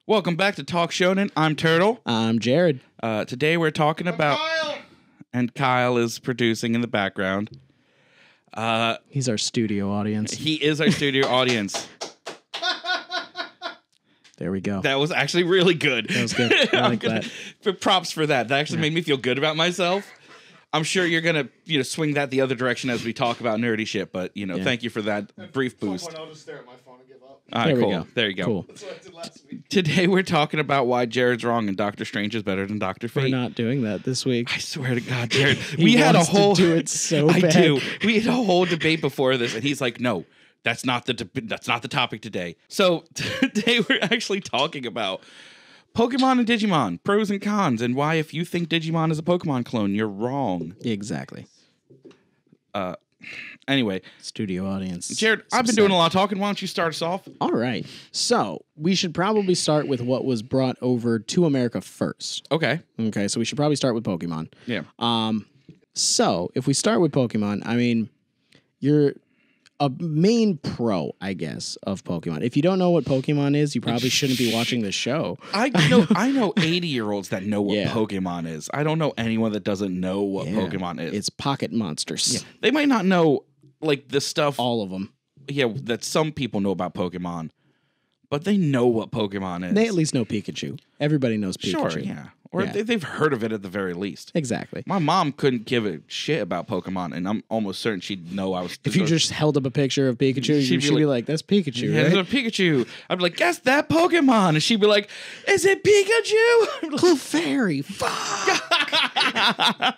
Welcome back to Talk Shonen. I'm Turtle. I'm Jared. Today we're talking about... Kyle. And Kyle is producing in the background. He's our studio audience. He is our studio audience. There we go. That was actually really good. That was good. I like that. Props for that. That actually made me feel good about myself. I'm sure you're going to swing that the other direction as we talk about nerdy shit, but, thank you for that brief boost. I'll just stare at my phone and give up. All right, There we cool. go. There you go. Cool. That's what I did last week. Today we're talking about why Jared's wrong and Doctor Strange is better than Dr. We're Fate. not doing that this week. I swear to God, Jared. He We had a wants to whole do it so I bad. do. We had a whole debate before this, and he's like, "No, that's not the topic today." So today we're actually talking about Pokemon and Digimon, pros and cons, and why if you think Digimon is a Pokemon clone, you're wrong. Exactly. Anyway, Studio audience. Jared, I've been doing a lot of talking. Why don't you start us off? All right. So we should probably start with what was brought over to America first. Okay. Okay. So we should probably start with Pokemon. Yeah. So if we start with Pokemon, I mean, you're a main pro, I guess, of Pokemon. If you don't know what Pokemon is, you probably shouldn't be watching the show. I know 80-year-olds that know what Pokemon is. I don't know anyone that doesn't know what Pokemon is. It's pocket monsters. Yeah. They might not know like the stuff. All of them. Yeah, that some people know about Pokemon, but they know what Pokemon is. They at least know Pikachu. Everybody knows Pikachu. Sure, yeah. Or they've heard of it at the very least. Exactly. My mom couldn't give a shit about Pokemon, and I'm almost certain she'd know I was... If you just held up a picture of Pikachu, she'd be like, that's Pikachu, yeah, right? it's a Pikachu. I'd be like, guess that Pokemon. And she'd be like, is it Pikachu? Clefairy. Fuck.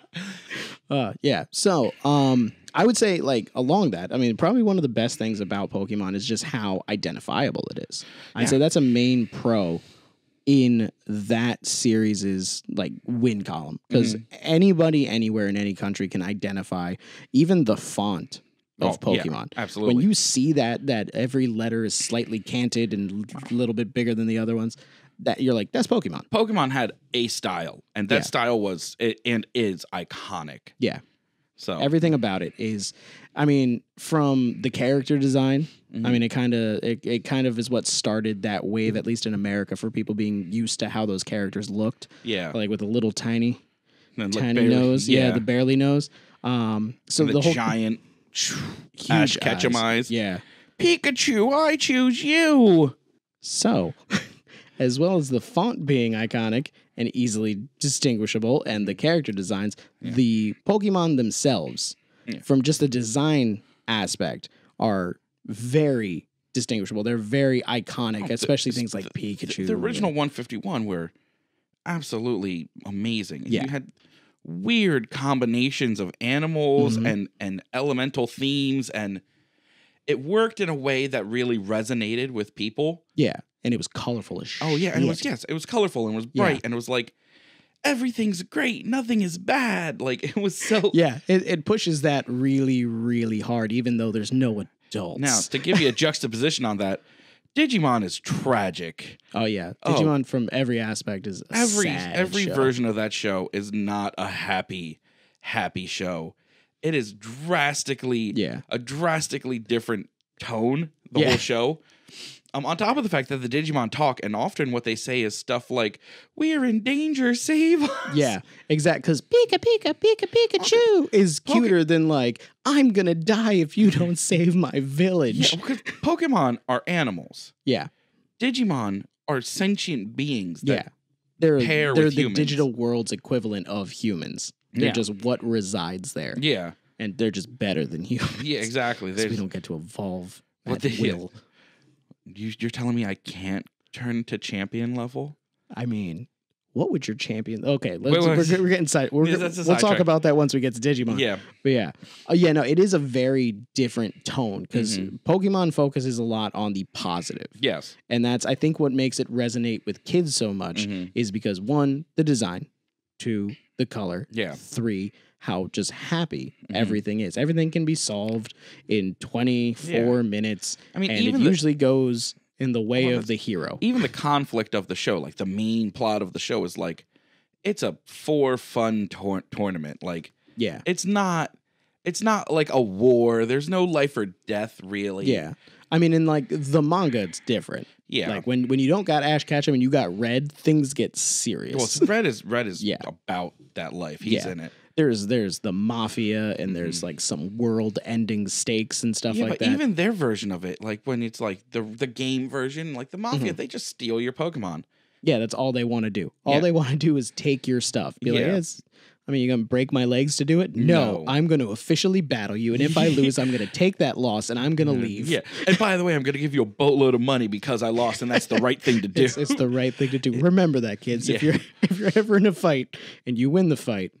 Yeah. So, I would say, like, along that, I mean, probably one of the best things about Pokemon is just how identifiable it is. I'd say that's a main pro in that series' like win column, because anybody anywhere in any country can identify even the font of Pokemon. Yeah, absolutely. When you see that every letter is slightly canted and a little bit bigger than the other ones, that you're like, that's Pokemon. Pokemon had a style, and that style was and is iconic. Yeah. So everything about it is, I mean, from the character design, I mean, it kind of is what started that wave, at least in America, for people being used to how those characters looked. Yeah, like with a little tiny nose. Yeah, the barely nose. So and the whole giant Ash Ketchum eyes. Yeah, Pikachu, I choose you. So, as well as the font being iconic and easily distinguishable, and the character designs, the Pokemon themselves, from just the design aspect, are very distinguishable. They're very iconic, especially things like Pikachu. The original 151 were absolutely amazing. Yeah. You had weird combinations of animals and elemental themes, and it worked in a way that really resonated with people. Yeah, and it was colorful as shit. Oh, yeah, and it was colorful and it was bright, and it was like, everything's great, nothing is bad. Like, it was so... Yeah, it pushes that really, really hard, even though there's no adults. Now, to give you a juxtaposition on that, Digimon is tragic. Oh, yeah. Digimon from every aspect is a sad every show. version of that show is not a happy show. It is a drastically different tone, the whole show. On top of the fact that the Digimon talk, and often what they say is stuff like, "We're in danger, save us." Yeah, exactly. Because Pikachu is cuter than like, "I'm gonna die if you don't save my village." Yeah, because Pokemon are animals. Yeah, Digimon are sentient beings. That they're with the humans. digital world's equivalent of humans. They're just what resides there. Yeah, and they're just better than humans. Yeah, exactly. So we don't get to evolve at will. You're telling me I can't turn to champion level? I mean, what would your champion... Okay, we're getting side... We'll talk about that once we get to Digimon. Yeah. But no, it is a very different tone, because Pokemon focuses a lot on the positive. Yes. And that's, I think, what makes it resonate with kids so much is because, 1, the design, 2, the color, 3, how just happy everything is. Everything can be solved in 24 minutes. I mean, and it usually goes in the way of the hero. Even the conflict of the show, like the main plot of the show is like, it's a for fun tournament. Like, it's not like a war. There's no life or death, really. Yeah. I mean, in like the manga, it's different. Yeah. Like when you don't got Ash Ketchum and you got Red, things get serious. Well, Red is about that life. He's in it. There's the mafia and there's like some world-ending stakes and stuff like but that. even their version of it, like when it's like the game version, like the mafia, they just steal your Pokemon. Yeah, that's all they want to do. All they want to do is take your stuff. Be like, you're going to break my legs to do it? No, I'm going to officially battle you. And if I lose, I'm going to take that loss and I'm going to leave. Yeah. And by the way, I'm going to give you a boatload of money because I lost, and that's the right thing to do. It's the right thing to do. Remember that, kids. If you're ever in a fight and you win the fight,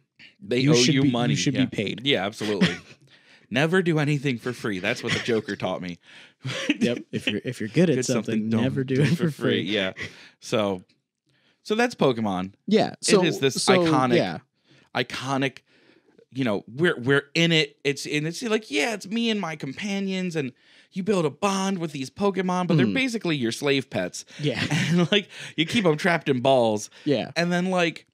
they owe you money. You should be paid. Yeah, absolutely. Never do anything for free. That's what the Joker taught me. Yep. If you're good at something, never do it for free. Yeah. So that's Pokemon. Yeah. So it is this iconic. You know, we're in it. It's like it's me and my companions, and you build a bond with these Pokemon, but they're basically your slave pets. Yeah. And like you keep them trapped in balls. Yeah. And then like.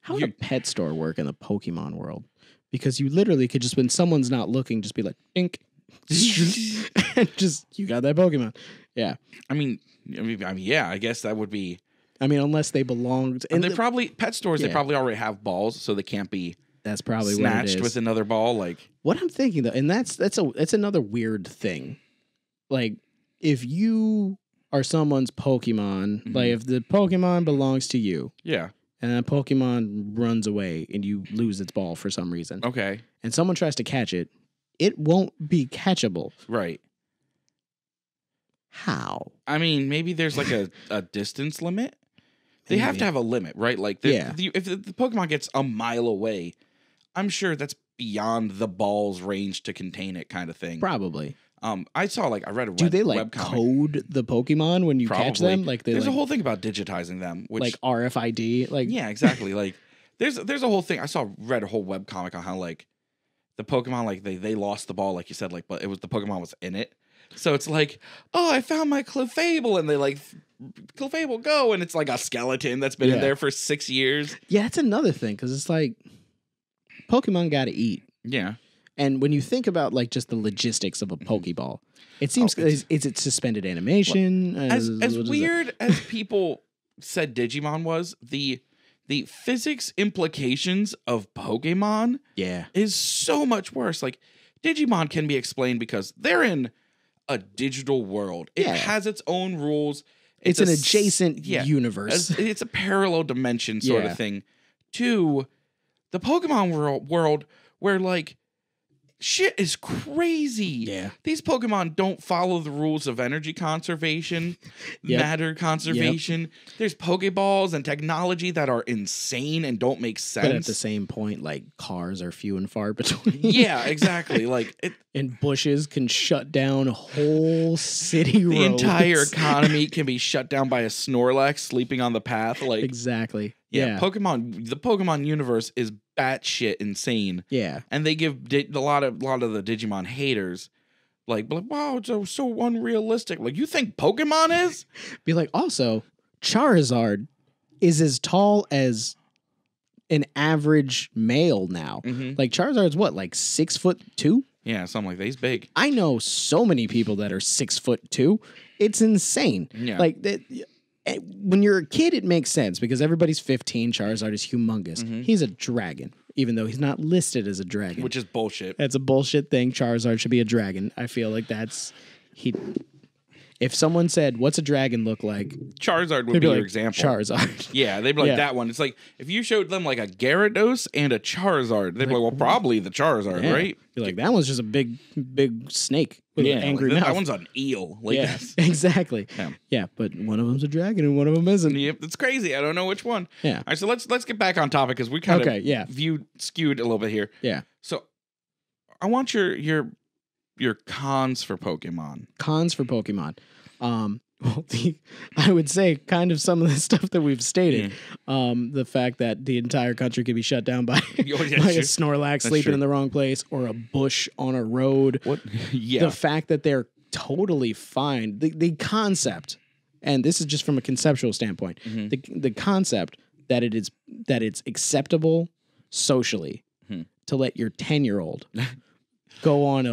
How would a pet store work in the Pokemon world? Because you literally could just, when someone's not looking, just be like, dink. And just, you got that Pokemon. Yeah. I mean, yeah, I guess that would be. I mean, unless they belong to. And they probably, pet stores, they probably already have balls, so they can't be that's probably snatched with another ball. Like what I'm thinking, though, and that's another weird thing. Like, if you are someone's Pokemon, like if the Pokemon belongs to you. Yeah. And then Pokemon runs away and you lose its ball for some reason. Okay. And someone tries to catch it, it won't be catchable. Right. How? I mean, maybe there's like a distance limit. They have to have a limit, right? Like, if the Pokemon gets a mile away, I'm sure that's beyond the ball's range to contain it, kind of thing. Probably. I read a do they like code the Pokemon when you catch them? Like there's a whole thing about digitizing them, which like RFID. Like yeah, exactly. Like there's a whole thing. Read a whole webcomic on how like the Pokemon like they lost the ball, like you said, like but it was the Pokemon was in it. So it's like, oh, I found my Clefable, and they like Clefable go, and it's like a skeleton that's been in there for 6 years. Yeah, that's another thing because it's like Pokemon got to eat. Yeah. And when you think about like just the logistics of a Pokeball, it seems is it suspended animation? As weird as people said Digimon was, the physics implications of Pokemon is so much worse. Like Digimon can be explained because they're in a digital world. It has its own rules. It's an adjacent universe. It's a parallel dimension sort of thing to the Pokemon world where like shit is crazy. Yeah. These Pokemon don't follow the rules of energy conservation, matter conservation. There's Pokeballs and technology that are insane and don't make sense. But at the same point, like cars are few and far between. Yeah, exactly. Like and bushes can shut down whole city roads. The entire economy can be shut down by a Snorlax sleeping on the path. Like exactly. Yeah, the Pokemon universe is batshit insane. Yeah, and they give a lot of the Digimon haters like wow, it's so unrealistic. Like you think Pokemon is? Be like, also Charizard is as tall as an average male now. Like Charizard's what, like 6'2"? Yeah, something like that. He's big. I know so many people that are 6'2". It's insane. Yeah, like that. When you're a kid, it makes sense because everybody's 15. Charizard is humongous. He's a dragon, even though he's not listed as a dragon. Which is bullshit. That's a bullshit thing. Charizard should be a dragon. I feel like if someone said, what's a dragon look like? Charizard would be your example. Charizard. Yeah, they'd be like that one. It's like, if you showed them like a Gyarados and a Charizard, they'd be like, well, probably the Charizard, right? Be like, that one's just a big snake with an angry mouth. That one's an eel. Like exactly. Yeah, but one of them's a dragon and one of them isn't. Yep, it's crazy. I don't know which one. Yeah. All right, so let's get back on topic because we kind of skewed a little bit here. Yeah. So I want your cons for Pokemon. Cons for Pokemon. Well, I would say kind of some of the stuff that we've stated. The fact that the entire country could be shut down by, by a Snorlax sleeping in the wrong place or a bush on a road. What? Yeah. The fact that they're totally fine. The concept, and this is just from a conceptual standpoint, the concept that it's acceptable socially to let your 10-year-old go on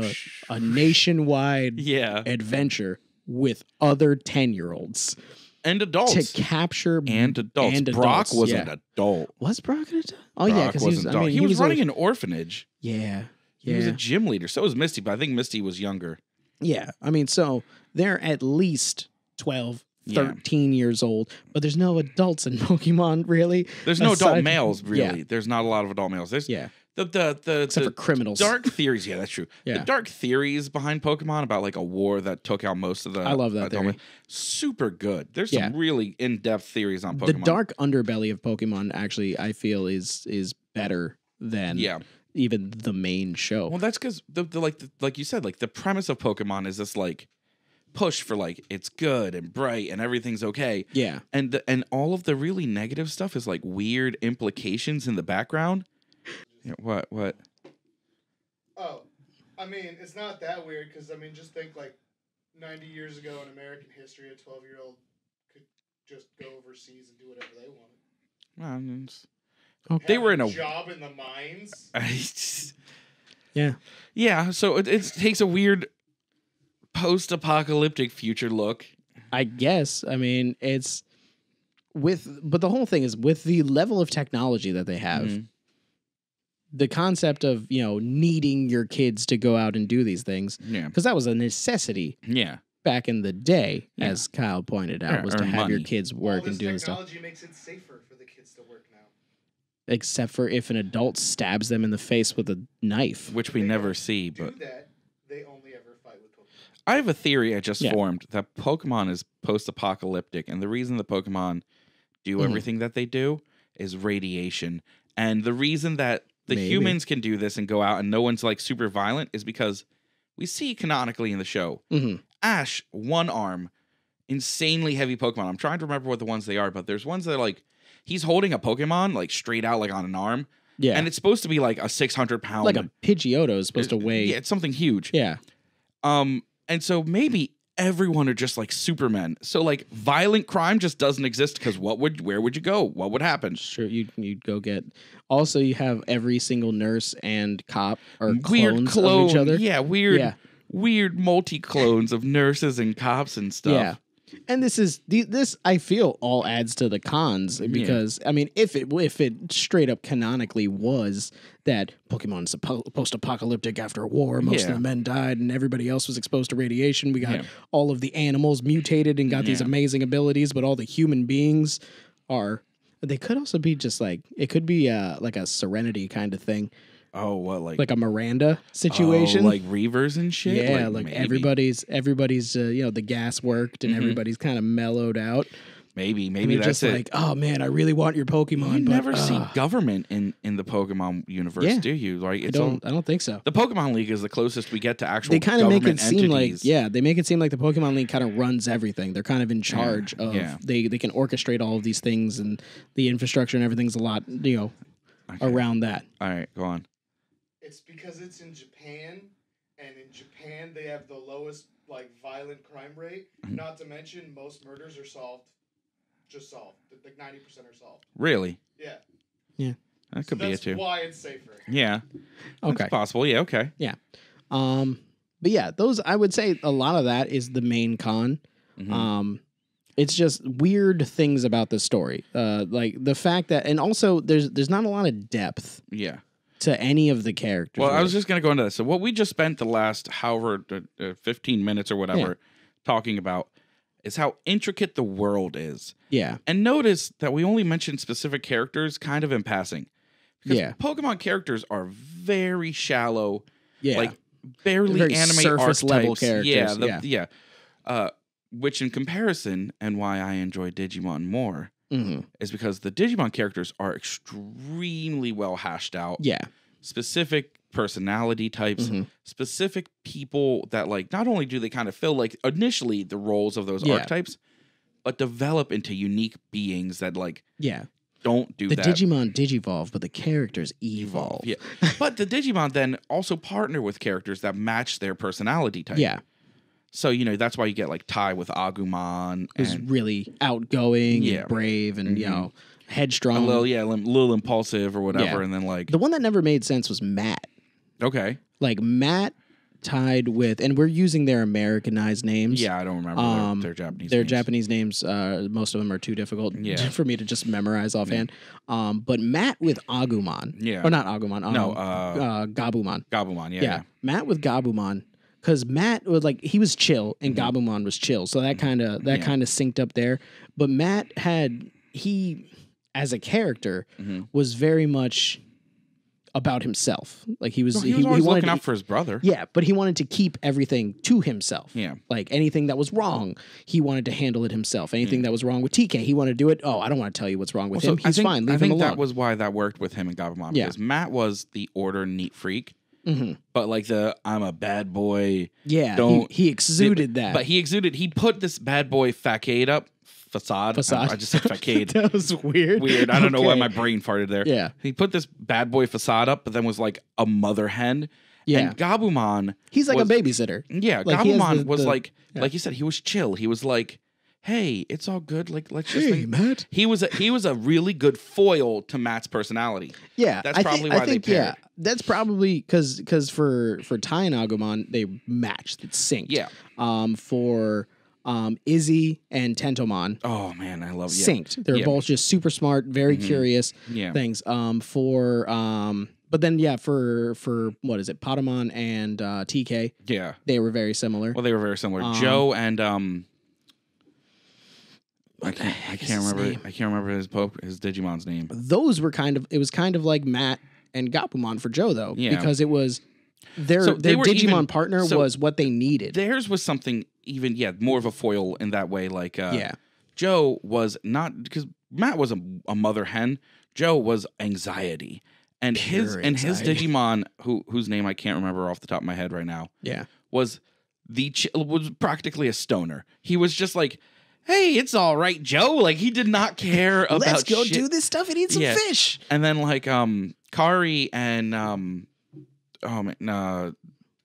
a nationwide adventure with other 10-year-olds. And adults. To capture... And adults. Brock was an adult. Was Brock an adult? Oh, yeah, because he was running an orphanage. Yeah. He was a gym leader. So was Misty, but I think Misty was younger. Yeah. I mean, so they're at least 12, 13 years old, but there's no adults in Pokemon, really. There's no adult males, really. Yeah. There's not a lot of adult males. There's except for criminals. Dark theories. Yeah, that's true. Yeah. The dark theories behind Pokemon about like a war that took out most of the... I love that theory. Super good. There's some really in-depth theories on Pokemon. The dark underbelly of Pokemon, actually, I feel is better than even the main show. Well, that's because like you said, like the premise of Pokemon is this like push for like it's good and bright and everything's okay. Yeah. And all of the really negative stuff is like weird implications in the background. Yeah, what? Oh, I mean, it's not that weird because, I mean, just think like 90 years ago in American history, a 12-year-old could just go overseas and do whatever they wanted. Well, they were in a job in the mines. Yeah. So it takes a weird post-apocalyptic future look. I guess. I mean, but the whole thing is with the level of technology that they have. Mm-hmm. The concept of, needing your kids to go out and do these things, because that was a necessity back in the day, as Kyle pointed out, was to have your kids work and do stuff. Technology makes it safer for the kids to work now. Except for if an adult stabs them in the face with a knife. Which we never see. But they only ever fight with Pokemon. I have a theory I just formed that Pokemon is post-apocalyptic, and the reason the Pokemon do everything that they do is radiation. And the reason that the humans can do this and go out and no one's like super violent is because we see canonically in the show Ash, one arm, insanely heavy Pokemon. I'm trying to remember what the ones they are, but there's ones that are like he's holding a Pokemon like straight out like on an arm. Yeah. And it's supposed to be like a 600-pound. Like a Pidgeotto is supposed to weigh. Yeah, it's something huge. Yeah. And so maybe everyone are just like supermen. So like violent crime just doesn't exist because where would you go? What would happen? Sure, you'd go get. Also, you have every single nurse and cop are clones of each other. Yeah, weird multi-clones of nurses and cops and stuff. Yeah. And this I feel all adds to the cons because I mean if it straight up canonically was that Pokemon's post-apocalyptic after a war, most of the men died and everybody else was exposed to radiation. We got all of the animals mutated and got these amazing abilities, but all the human beings they could also be just like it could be like a Serenity kind of thing. Oh, what like a Miranda situation, like Reavers and shit. Yeah, like everybody's the gas worked and everybody's kind of mellowed out. Maybe that's just it. Like, oh man, I really want your Pokemon. You never see government in the Pokemon universe, do you? Like, I don't think so. The Pokemon League is the closest we get to actual. They kind of make it seem entities. like they make it seem like the Pokemon League kind of runs everything. They're kind of in charge of. They can orchestrate all of these things and the infrastructure and everything's a lot around that. All right, go on. It's because it's in Japan, and in Japan they have the lowest violent crime rate. Not to mention most murders are solved. Like 90% are solved. Really? Yeah. Yeah. That could be it too. That's why it's safer. Yeah. Okay. That's possible. Yeah. Okay. Yeah. But yeah, those I would say a lot of that is the main con. Mm-hmm. It's just weird things about the story, like the fact that, and also there's not a lot of depth. Yeah. To any of the characters. Well, I was just going to go into that. So what we just spent the last 15 minutes or whatever talking about is how intricate the world is. Yeah. And notice that we only mentioned specific characters kind of in passing. Because Pokemon characters are very shallow. Yeah. Like barely very anime surface level characters. Which in comparison, and why I enjoy Digimon more, is because the Digimon characters are extremely well hashed out. Yeah. Specific personality types, specific people that not only do they kind of fill initially the roles of those archetypes, but develop into unique beings that don't do that. The Digimon digivolve, but the characters evolve. Yeah. But the Digimon then also partner with characters that match their personality type. Yeah. So, that's why you get Tai with Agumon. Who's really outgoing and brave and, headstrong. A little impulsive or whatever. Yeah. And then the one that never made sense was Matt. Okay. like Matt tied with, and we're using their Americanized names. Yeah, I don't remember their Japanese their names. Japanese names. Most of them are too difficult for me to just memorize offhand. But Matt with Agumon. Yeah. Or not Agumon. Gabumon. Gabumon, yeah. Matt with Gabumon. Because Matt was like, he was chill and Gabumon was chill. So that kind of synced up there. But Matt as a character, was very much about himself. Like he was always looking out for his brother. Yeah, but he wanted to keep everything to himself. Yeah. Like anything that was wrong, he wanted to handle it himself. Anything that was wrong with TK, he wanted to do it. Oh, I don't want to tell you what's wrong with him. He's fine. Leave him alone. That was why that worked with him and Gabumon. Because Matt was the order neat freak. But like I'm a bad boy. Yeah, he exuded that. But he put this bad boy facade up. Facade. I just said facade. That was weird. I don't know why my brain farted there. Yeah. He put this bad boy facade up, but then was like a mother hen. Yeah. And Gabumon. He's like a babysitter. Yeah. Like Gabumon was like you said, he was chill. He was like, hey, it's all good. Like, let's just think. Matt. He was a really good foil to Matt's personality. Yeah. That's probably why they paired. Yeah. That's probably because for Tai and Agumon, they matched. It's synced. Yeah. For Izzy and Tentomon. Oh man, I love synced. They're both just super smart, very curious things. But then for what is it, Patamon and TK? Yeah, they were very similar. Well, they were very similar. Joe and I can't remember his Digimon's name. Those were it was kind of like Matt and Gabumon for Joe though, because it was their Digimon partner was what they needed. Theirs was something even more of a foil in that way. Like Joe was not, because Matt was a mother hen. Joe was anxiety, and his Digimon whose name I can't remember off the top of my head right now. Yeah, was practically a stoner. He was just like, hey, it's all right, Joe. Like he did not care about. Let's go shit. do this stuff and eat some fish. And then like Kari and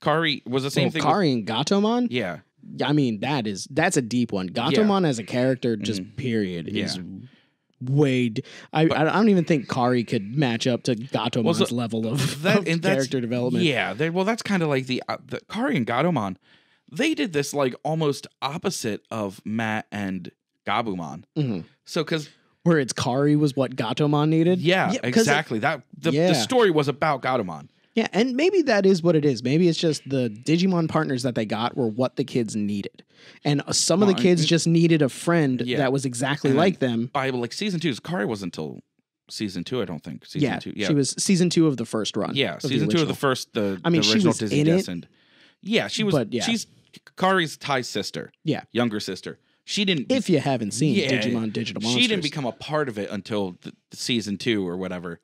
Kari was the same thing. Kari and Gatomon? Yeah. I mean, that's a deep one. Gatomon as a character, just period, is way. I don't even think Kari could match up to Gatomon's level of character development. Yeah, that's kind of like the Kari and Gatomon. They did this like almost opposite of Matt and Gabumon. So because where it's Kari was what Gatomon needed. Yeah, exactly. The story was about Gatomon. Yeah, and maybe that is what it is. Maybe it's just the Digimon partners that they got were what the kids needed. And some of the kids just needed a friend that was exactly like them. By like season 2, Kari wasn't until season 2, I don't think. Season 2. Yeah, she was season 2 of the first run. Yeah, season 2 of the first, the original she was Disney in Descent. it. Yeah, she was. But she's Kari's Ty's sister. Yeah. Younger sister. She didn't. If you haven't seen Digimon Digital Monsters. She didn't become a part of it until the season 2 or whatever.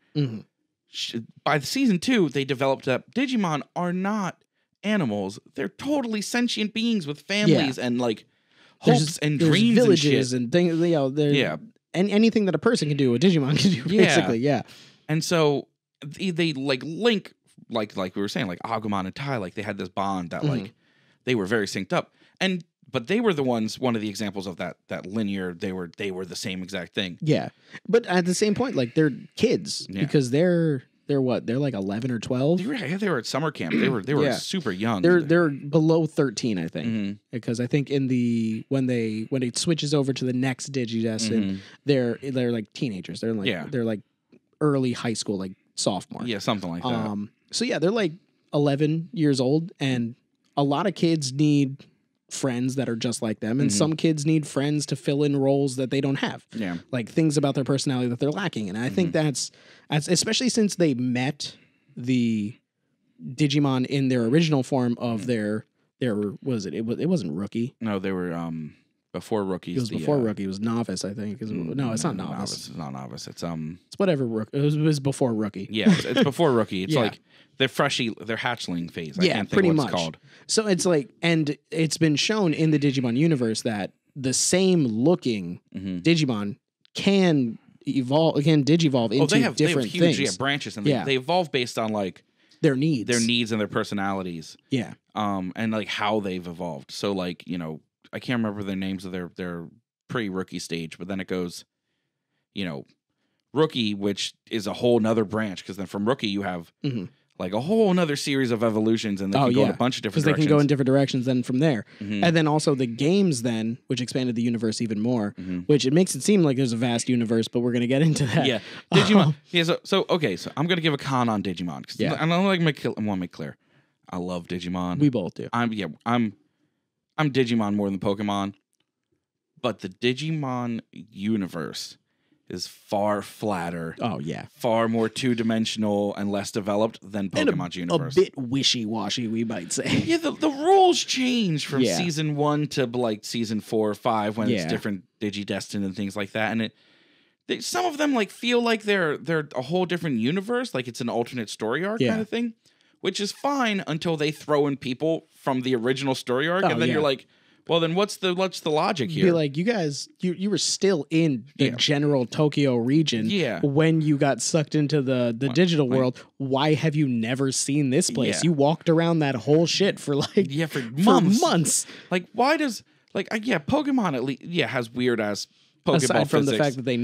By the season 2, they developed that Digimon are not animals. They're totally sentient beings with families and like hopes and dreams villages and things. And anything that a person can do, a Digimon can do, basically. Yeah. And so they like link, like we were saying, like Agumon and Tai, like they had this bond that like they were very synced up. But they were one of the examples of that linear. They were the same exact thing. Yeah, but at the same point, like they're kids because they're what? They're like 11 or 12. They were at summer camp. They were super young. They're below 13, I think, because I think when it switches over to the next Digidestined, they're like teenagers. They're like early high school, like sophomore. Yeah, something like that. So yeah, they're like 11 years old, and a lot of kids need friends that are just like them, and some kids need friends to fill in roles that they don't have. Yeah, like things about their personality that they're lacking. And I think that's especially since they met the Digimon in their original form of their was it wasn't Rookie. No, they were before Rookies. It was before Rookie. It was Novice, I think. No, it's not Novice. It's not Novice. It's whatever. It was before Rookie. Yeah, it's before Rookie. It's like their hatchling phase. I can't think pretty what much. It's called. So it's like, and it's been shown in the Digimon universe that the same looking Digimon can digivolve into different things. Huge branches, and they evolve based on like their needs and their personalities. Yeah, and like how they've evolved. So like I can't remember their names of their pre-Rookie stage, but then it goes, Rookie, which is a whole nother branch, because then from Rookie you have like a whole another series of evolutions, and they can go in a bunch of different directions. Because they can go in different directions then from there. And then also the games then, which expanded the universe even more, which it makes it seem like there's a vast universe, but we're going to get into that. Yeah. Digimon. So I'm going to give a con on Digimon. Yeah. I want to make clear. I love Digimon. We both do. I'm Digimon more than Pokemon. But the Digimon universe is far flatter. Oh, yeah. Far more two-dimensional and less developed than Pokemon's universe. A bit wishy-washy, we might say. Yeah, the rules change from season 1 to like season 4 or 5 when it's different Digidestined and things like that. And some of them like feel like they're a whole different universe, like it's an alternate story arc kind of thing, which is fine until they throw in people from the original story arc, and then you're like, well, then what's the logic here? Be like, you guys, you were still in the general Tokyo region when you got sucked into the digital world. Why have you never seen this place? You walked around that whole shit for for months. Like, why does Pokemon at least has weird ass Pokeball aside from physics, the fact that they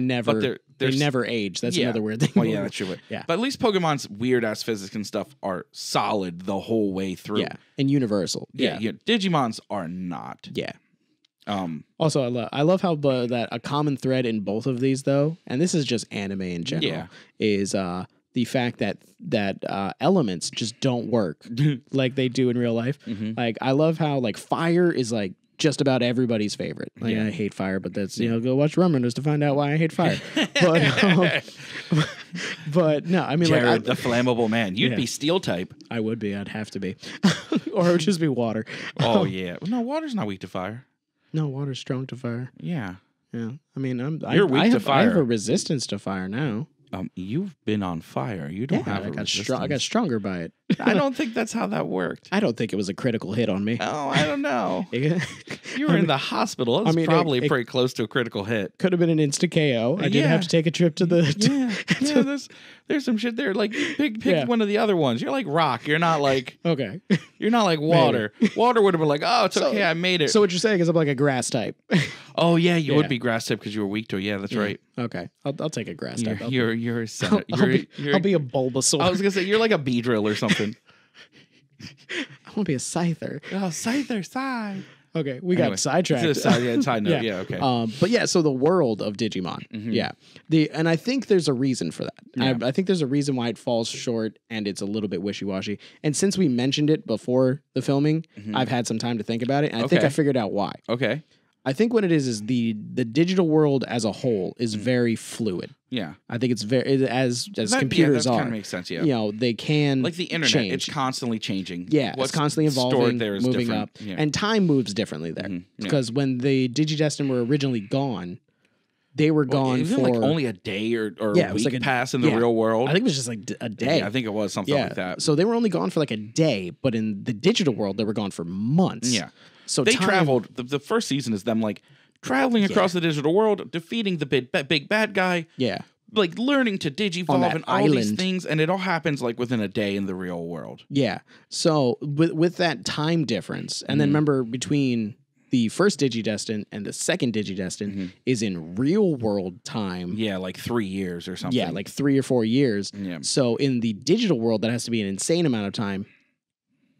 never age. That's another weird thing. Well, yeah, that's true. But at least Pokemon's weird ass physics and stuff are solid the whole way through. Yeah, and universal. Yeah. Digimon's are not. Yeah. Also, I love how that a common thread in both of these, though, and this is just anime in general, is the fact that elements just don't work like they do in real life. Like, I love how like fire is like just about everybody's favorite. Like, I hate fire, but that's, go watch Rum Runnas to find out why I hate fire. But no, I mean, Jared, the flammable man. You'd be steel type. I would be. I'd have to be. Or it would just be water. Oh, yeah. No, water's not weak to fire. No, water's strong to fire. Yeah. Yeah. I mean, You're weak to fire. I have a resistance to fire now. You've been on fire. You don't have a resistance. I got stronger by it. I don't think that's how that worked. I don't think it was a critical hit on me. Oh, I don't know. You were in the hospital. That's probably pretty close to a critical hit. Could have been an insta KO. I did have to take a trip to the. There's some shit there. Like, pick one of the other ones. You're like rock. You're not like okay. You're not like water. Water would have been like, oh, it's okay. I made it. So what you're saying is I'm like a grass type. Oh yeah, you would be grass type because you were weak to it. Yeah, that's right. Okay, I'll take a grass type. You're a Senate. I'll be a Bulbasaur. I was gonna say you're like a Beedrill or something. I want to be a Scyther. Oh, Scyther. Okay, we got sidetracked. Side note. Yeah, okay. But yeah, so the world of Digimon. Yeah. And I think there's a reason for that. Yeah. I think there's a reason why it falls short and it's a little bit wishy-washy. And since we mentioned it before the filming, I've had some time to think about it, and I think I figured out why. Okay. I think what it is the digital world as a whole is very fluid. Yeah. I think it's very as computers are. That kind of makes sense, yeah. They can like the internet, change. It's constantly changing. Yeah, it's constantly evolving, moving up. Yeah. And time moves differently there. Because when the Digidestined were originally gone, they were gone for like only a day or a week like pass in the real world. I think it was just like a day. Yeah, I think it was something like that. So they were only gone for like a day, but in the digital world, they were gone for months. Yeah. So they traveled. The first season is them like traveling across the digital world, defeating the big bad guy. Yeah. Like learning to digivolve and all these things, and it all happens like within a day in the real world. Yeah. So with that time difference, and then remember between the first Digidestined and the second Digidestined is in real world time. Yeah, like 3 years or something. Yeah, like 3 or 4 years. Yeah. So in the digital world, that has to be an insane amount of time.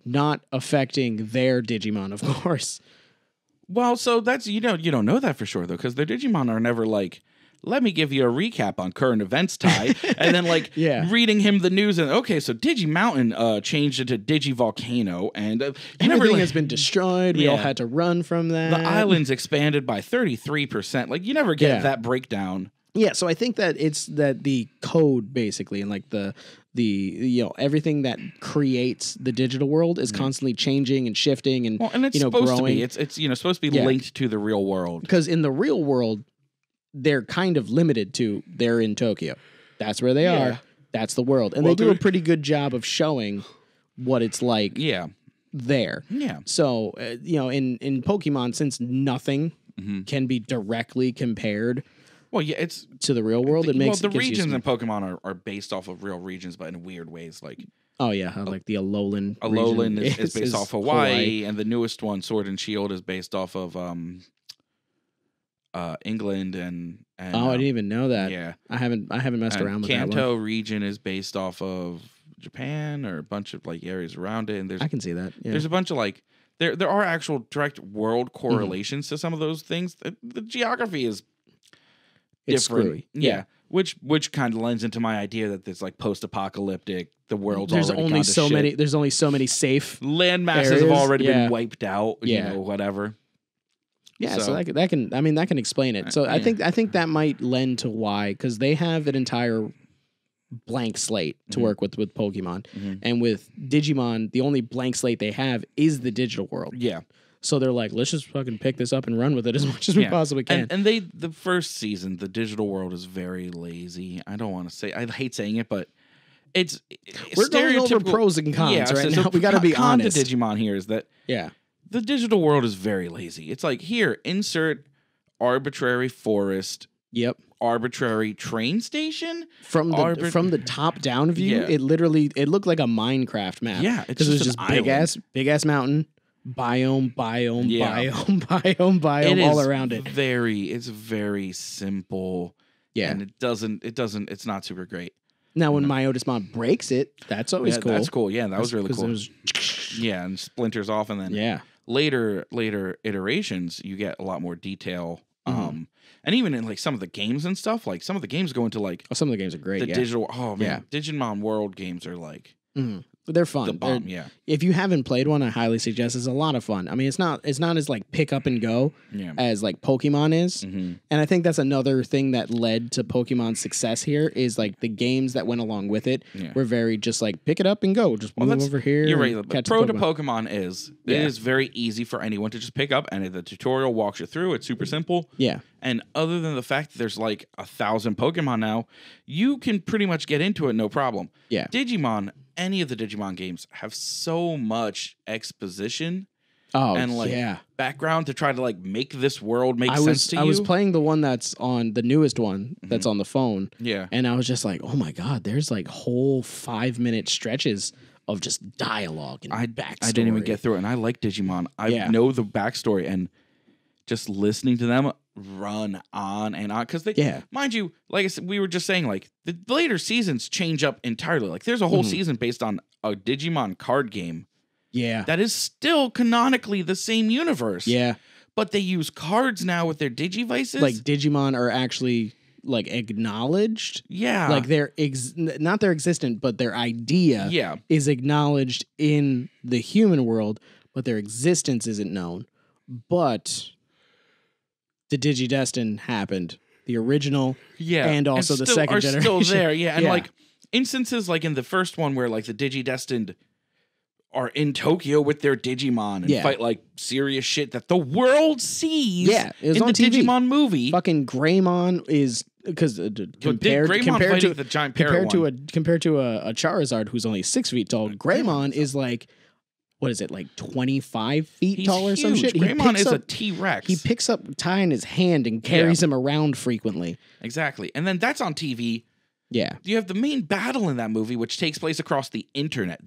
Not affecting their Digimon, of course. Well, so that's you don't know that for sure though, because their Digimon are never like, let me give you a recap on current events, Ty, and then like reading him the news and okay, so Digimountain changed into Digivolcano, and everything has been destroyed. We all had to run from that. The island's expanded by 33%. Like you never get that breakdown. Yeah, so I think that it's that the code basically and like the everything that creates the digital world is constantly changing and shifting and it's supposed growing. To be. It's supposed to be linked to the real world. Because in the real world, they're kind of limited to they're in Tokyo. That's where they are. That's the world, and they do a pretty good job of showing what it's like. Yeah. There. Yeah. So in Pokemon, since nothing can be directly compared. Well, yeah, it's to the real world. The regions in Pokemon are based off of real regions, but in weird ways. Like like the Alolan. Alolan is based off Hawaii, and the newest one, Sword and Shield, is based off of England and I didn't even know that. Yeah, I haven't messed around with that one. Kanto region is based off of Japan or a bunch of like areas around it, and I can see that. Yeah. There's a bunch of like there are actual direct world correlations to some of those things. The geography is it's different. Screwy. Yeah. Which kind of lends into my idea that it's like post-apocalyptic. The world's there's already only gone to so shit. many. There's only so many safe land masses areas. have already Yeah. been wiped out. You know, whatever. Yeah, so that can explain it. So I think that might lend to why, because they have an entire blank slate to work with Pokemon, and with Digimon, the only blank slate they have is the digital world. Yeah. So they're like, let's just fucking pick this up and run with it as much as we possibly can. And the first season, the digital world is very lazy. I don't want to say, I hate saying it, but we're going over pros and cons right now. We got to be honest. The Digimon here is that the digital world is very lazy. It's like, here, insert arbitrary forest. Yep. Arbitrary train station from the top down view. It looked like a Minecraft map. Yeah, because it was just big ass mountain. Biome all around it. It's very simple. Yeah. And it's not super great. Now when Myotismon breaks it, that's always cool. That's cool. Yeah, that was really cool. And splinters off, and then later iterations you get a lot more detail. And even in like some of the games and stuff, like some of the games go into like some of the games are great. The digital Digimon World games are like they're fun. The bomb, If you haven't played one, I highly suggest. It's a lot of fun. I mean, it's not as like pick up and go as like Pokemon is. And I think that's another thing that led to Pokemon's success here is like the games that went along with it were very just like pick it up and go. Just move over here. You're right. The pro to Pokemon is it is very easy for anyone to just pick up, and the tutorial walks you through. It's super simple. Yeah. And other than the fact that there's like 1,000 Pokemon now, you can pretty much get into it no problem. Yeah. Digimon, any of the Digimon games have so much exposition and like background to try to like make this world make sense to you. I was playing the one that's on the newest one that's on the phone. Yeah. And I was just like, oh my God, there's like whole 5-minute stretches of just dialogue and backstory. I didn't even get through it. And I like Digimon. I know the backstory, and just listening to them run on and on, because mind you, like I said, we were just saying, like the later seasons change up entirely. Like there's a whole season based on a Digimon card game that is still canonically the same universe, but they use cards now with their Digivices. Like Digimon are actually like acknowledged, like they're not they're existent, but their idea is acknowledged in the human world, but their existence isn't known. But the Digidestin happened. The original, and also the second generation. Still there, and like instances like in the first one where like the Digidestined are in Tokyo with their Digimon and fight like serious shit that the world sees. Yeah, it was in on the TV. Digimon movie. Fucking Greymon is because compared to the giant parrot compared to a Charizard who's only 6 feet tall, Greymon is like. What is it, like 25 feet tall or some shit? Greymon is a T-Rex. He picks up Ty in his hand and carries him around frequently. Exactly. And then that's on TV. Yeah. You have the main battle in that movie, which takes place across the internet.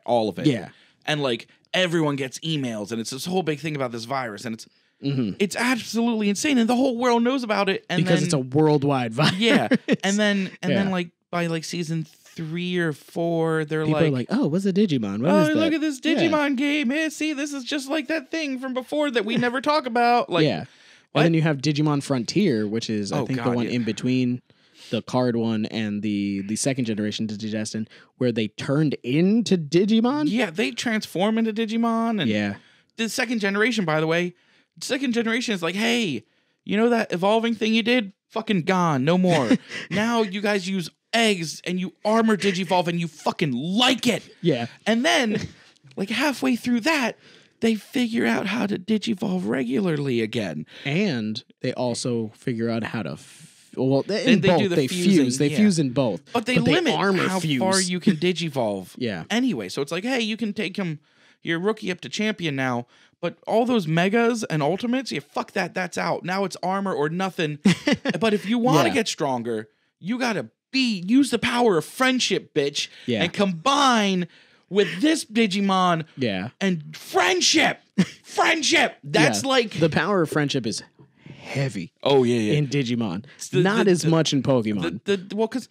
All of it. Yeah. And like everyone gets emails, and it's this whole big thing about this virus, and it's absolutely insane, and the whole world knows about it. And because it's a worldwide virus. Yeah. And then like by like season 3 or 4, they're People are like, oh, what's a Digimon? What is that? Look at this Digimon game. Hey, see, this is just like that thing from before that we never talk about. Like, and then you have Digimon Frontier, which is I think the one in between the card one and the second generation Digidestin, where they turned into Digimon. Yeah, they transform into Digimon. And the second generation, by the way, is like, hey, you know that evolving thing you did? Fucking gone, no more. Now you guys use eggs and you armor Digivolve and you fucking like it. Yeah. And then like halfway through that, they figure out how to Digivolve regularly again. And they also figure out how to they fuse in both. But they limit how far you can Digivolve. Anyway, so it's like, hey, you can take your rookie up to champion now, but all those megas and ultimates, fuck that, that's out. Now it's armor or nothing. But if you want to get stronger, you gotta use the power of friendship, bitch, and combine with this Digimon and friendship. That's like the power of friendship is heavy. Oh yeah. In Digimon, not as much in Pokemon. Well, because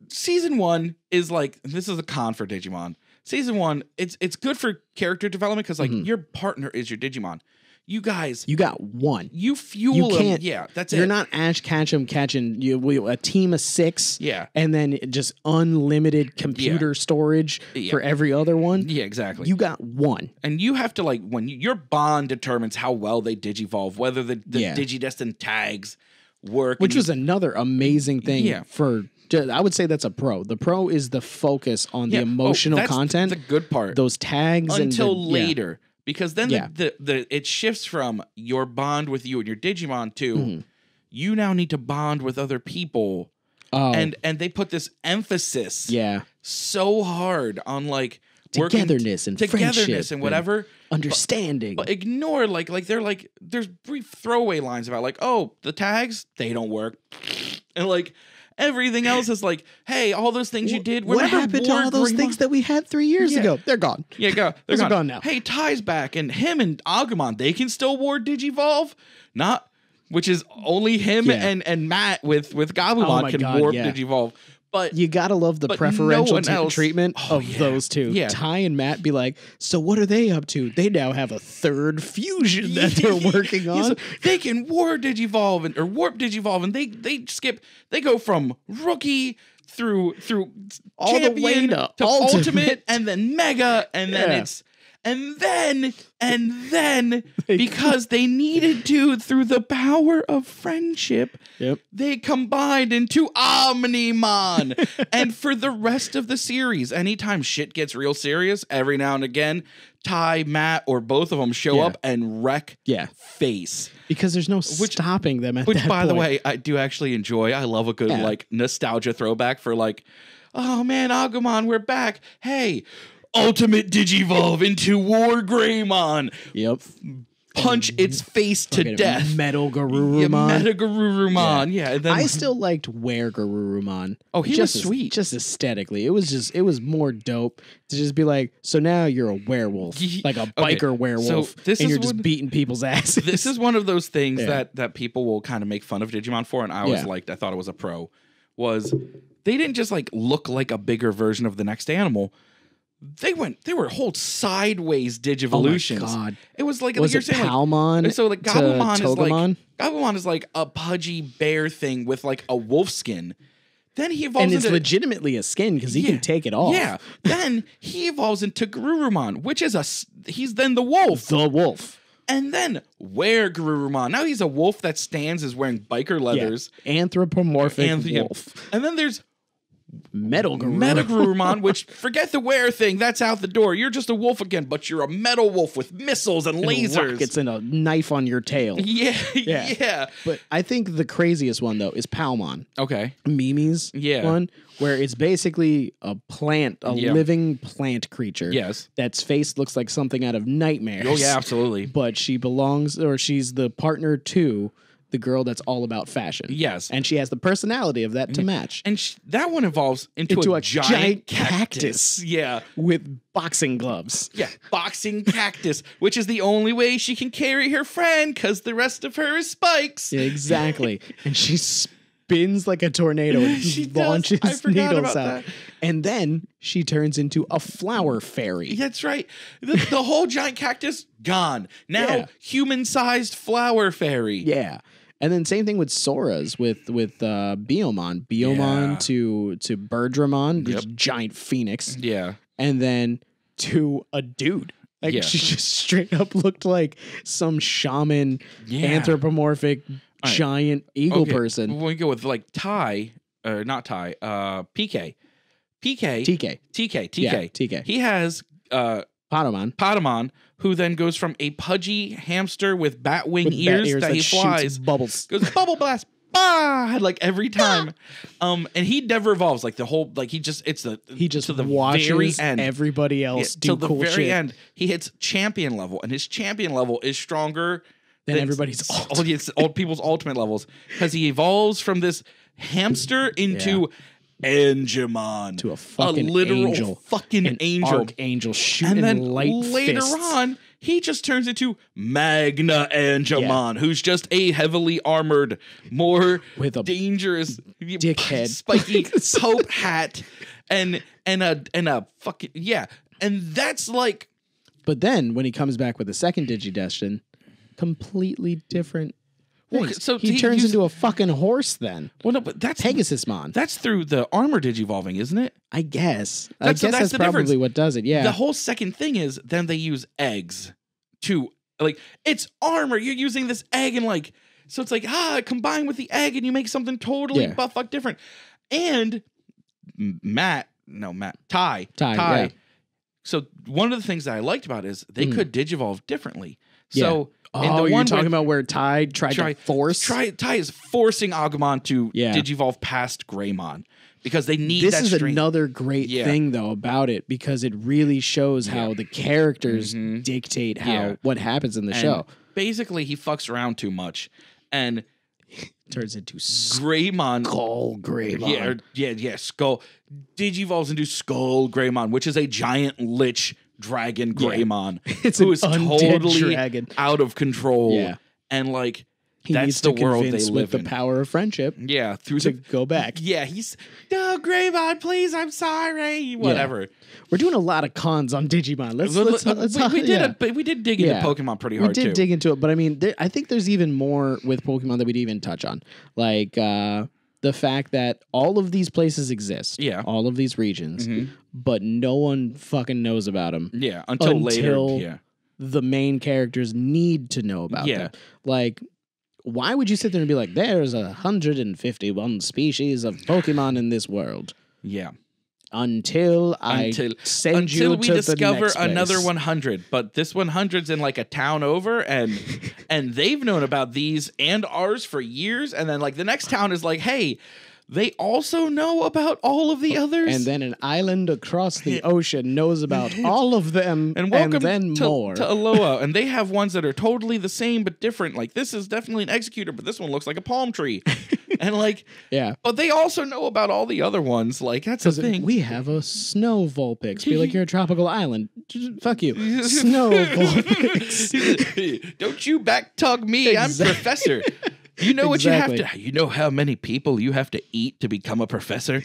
season 1 is like, this is a con for Digimon. Season 1, it's good for character development because like your partner is your Digimon. You guys, you got one. You fuel them. Yeah, that's it. You're not Ash Ketchum catching a team of 6. Yeah, and then just unlimited computer storage for every other one. Yeah, exactly. You got one, and you have to like when your bond determines how well they digivolve, whether the Digidestined tags work, which was another amazing thing. Yeah. I would say that's a pro. The pro is the focus on the emotional content. That's the good part. Those tags until later. Because then it shifts from your bond with you and your Digimon to you now need to bond with other people. Oh. And they put this emphasis so hard on like togetherness and friendship and whatever. Understanding. But ignore like they're like there's brief throwaway lines about like, oh, the tags, they don't work. And like everything else is like, hey, all those things you did. What happened to all those things that we had 3 years ago? They're gone. Yeah, they're gone now. Hey, Ty's back, and him and Agumon, they can still ward Digivolve? Not, which is only him and Matt with Gabumon can warp Digivolve. But you gotta love the preferential treatment of those two. Yeah. Ty and Matt be like, so what are they up to? They now have a third fusion that they're working on. So they can ward Digivolve or warp Digivolve, and they go from rookie through all champion the way to ultimate and then mega, and then it's and then because they needed to through the power of friendship, they combined into Omnimon. And for the rest of the series, anytime shit gets real serious, every now and again, Ty, Matt, or both of them show up and wreck face. Because there's no stopping them at that point. Which, by the way, I do actually enjoy. I love a good like nostalgia throwback for like, oh man, Agumon, we're back. Hey, Ultimate Digivolve into War Greymon. Yep. Punch its face to death. Metal Garurumon. Meta Garurumon. Yeah. And then I still liked Were Garurumon. Oh, he was sweet. Just aesthetically. It was more dope to just be like, so now you're a werewolf. Like a biker werewolf. So and you're just beating people's asses. This is one of those things that people will kind of make fun of Digimon for, and I always liked. I thought it was a pro. Was they didn't just like look like a bigger version of the next animal. They were whole sideways Digivolutions. Oh my God. It was like you're saying Palmon. Like, so like Gabumon is like a pudgy bear thing with like a wolf skin. Then he evolves and it's legitimately a skin because he can take it off. Yeah. Then he evolves into Garurumon, which is he's then the wolf. The wolf. And then Were Garurumon. Now he's a wolf that stands is wearing biker leathers. Yeah. Anthropomorphic wolf. And then there's Metal Garurumon, which forget the Were thing. That's out the door. You're just a wolf again, but you're a metal wolf with missiles and lasers. Rockets and a knife on your tail. Yeah. But I think the craziest one though is Palmon. Okay. Mimi's one, where it's basically a plant, living plant creature. Yes. That's face looks like something out of Nightmares. Oh yeah, absolutely. But she's the partner to the girl that's all about fashion. Yes. And she has the personality of that to match. And that one evolves into a giant cactus. Yeah. With boxing gloves. Yeah. Boxing cactus, which is the only way she can carry her friend because the rest of her is spikes. Yeah, exactly. And she spins like a tornado and launches needles out. That. And then she turns into a flower fairy. That's right. The whole giant cactus, gone. Now, human-sized flower fairy. Yeah. And then same thing with Sora's with Biomon. Biomon to Birdramon, this giant phoenix. Yeah. And then to a dude. Like she just straight up looked like some shaman anthropomorphic giant eagle person. When we go with like PK. TK. Yeah, TK. He has Patamon, who then goes from a pudgy hamster with bat wing ears that he flies. Bubbles. Goes bubble blast. Like every time. And he never evolves. Like the whole he just to the watches very end. Everybody else do till the cool very shit. end. He hits champion level, and his champion level is stronger than everybody's old people's ultimate levels. Because he evolves from this hamster into Angemon, to a fucking literal angel, fucking angel, archangel shooting and then light later fists. on he just turns into Magna Angemon, who's just a heavily armored, more with a dangerous dickhead spiky Pope hat and a fucking and that's like. But then when he comes back with the second Digidestin, completely different. Well, so he turns into a fucking horse then. Well, no, but that's Pegasusmon. That's through the armor digivolving, isn't it? I guess. That's that's probably difference. what does it. Yeah. The whole second thing is then they use eggs to like it's armor. You're using this egg and like so it's like combine with the egg and you make something totally fuck different. And Ty. Yeah. So one of the things that I liked about it is they could digivolve differently. So you're talking about where Ty tried to force? Ty is forcing Agumon to digivolve past Greymon because they need this that is strength. Another great thing, though, about it because it really shows how the characters dictate what happens in the show. Basically, he fucks around too much and turns into Greymon. Skull Greymon. Yeah. Skull digivolves into Skull Greymon, which is a giant lich dragon Greymon who is totally dragon. Out of control. Yeah. And like he that's needs the to world they convince live with in. The power of friendship. Yeah, through to go back. Yeah, he's no Greymon, please, I'm sorry. Whatever. Yeah. We're doing a lot of cons on Digimon. We did dig into Pokemon pretty hard too. We did dig into it, but I mean, I think there's even more with Pokemon that we'd even touch on, like the fact that all of these places exist. Yeah, all of these regions, but no one fucking knows about them. Yeah, until later. Yeah, the main characters need to know about them. Like, why would you sit there and be like, there's 151 species of Pokemon in this world? Yeah. Until I send you we to discover the next another place. 100, but this 100's in like a town over, and they've known about these and ours for years, and then like the next town is like, hey, they also know about all of the others, and then an island across the ocean knows about all of them, and welcome then more to Aloha, and they have ones that are totally the same but different. Like this is definitely an executor, but this one looks like a palm tree, and like but they also know about all the other ones. Like that's the thing. We have a snow Vulpix. Be like you're a tropical island. Fuck you, snow Vulpix. Don't you back tug me? Exactly. I'm professor. You know what you have to. You know how many people you have to eat to become a professor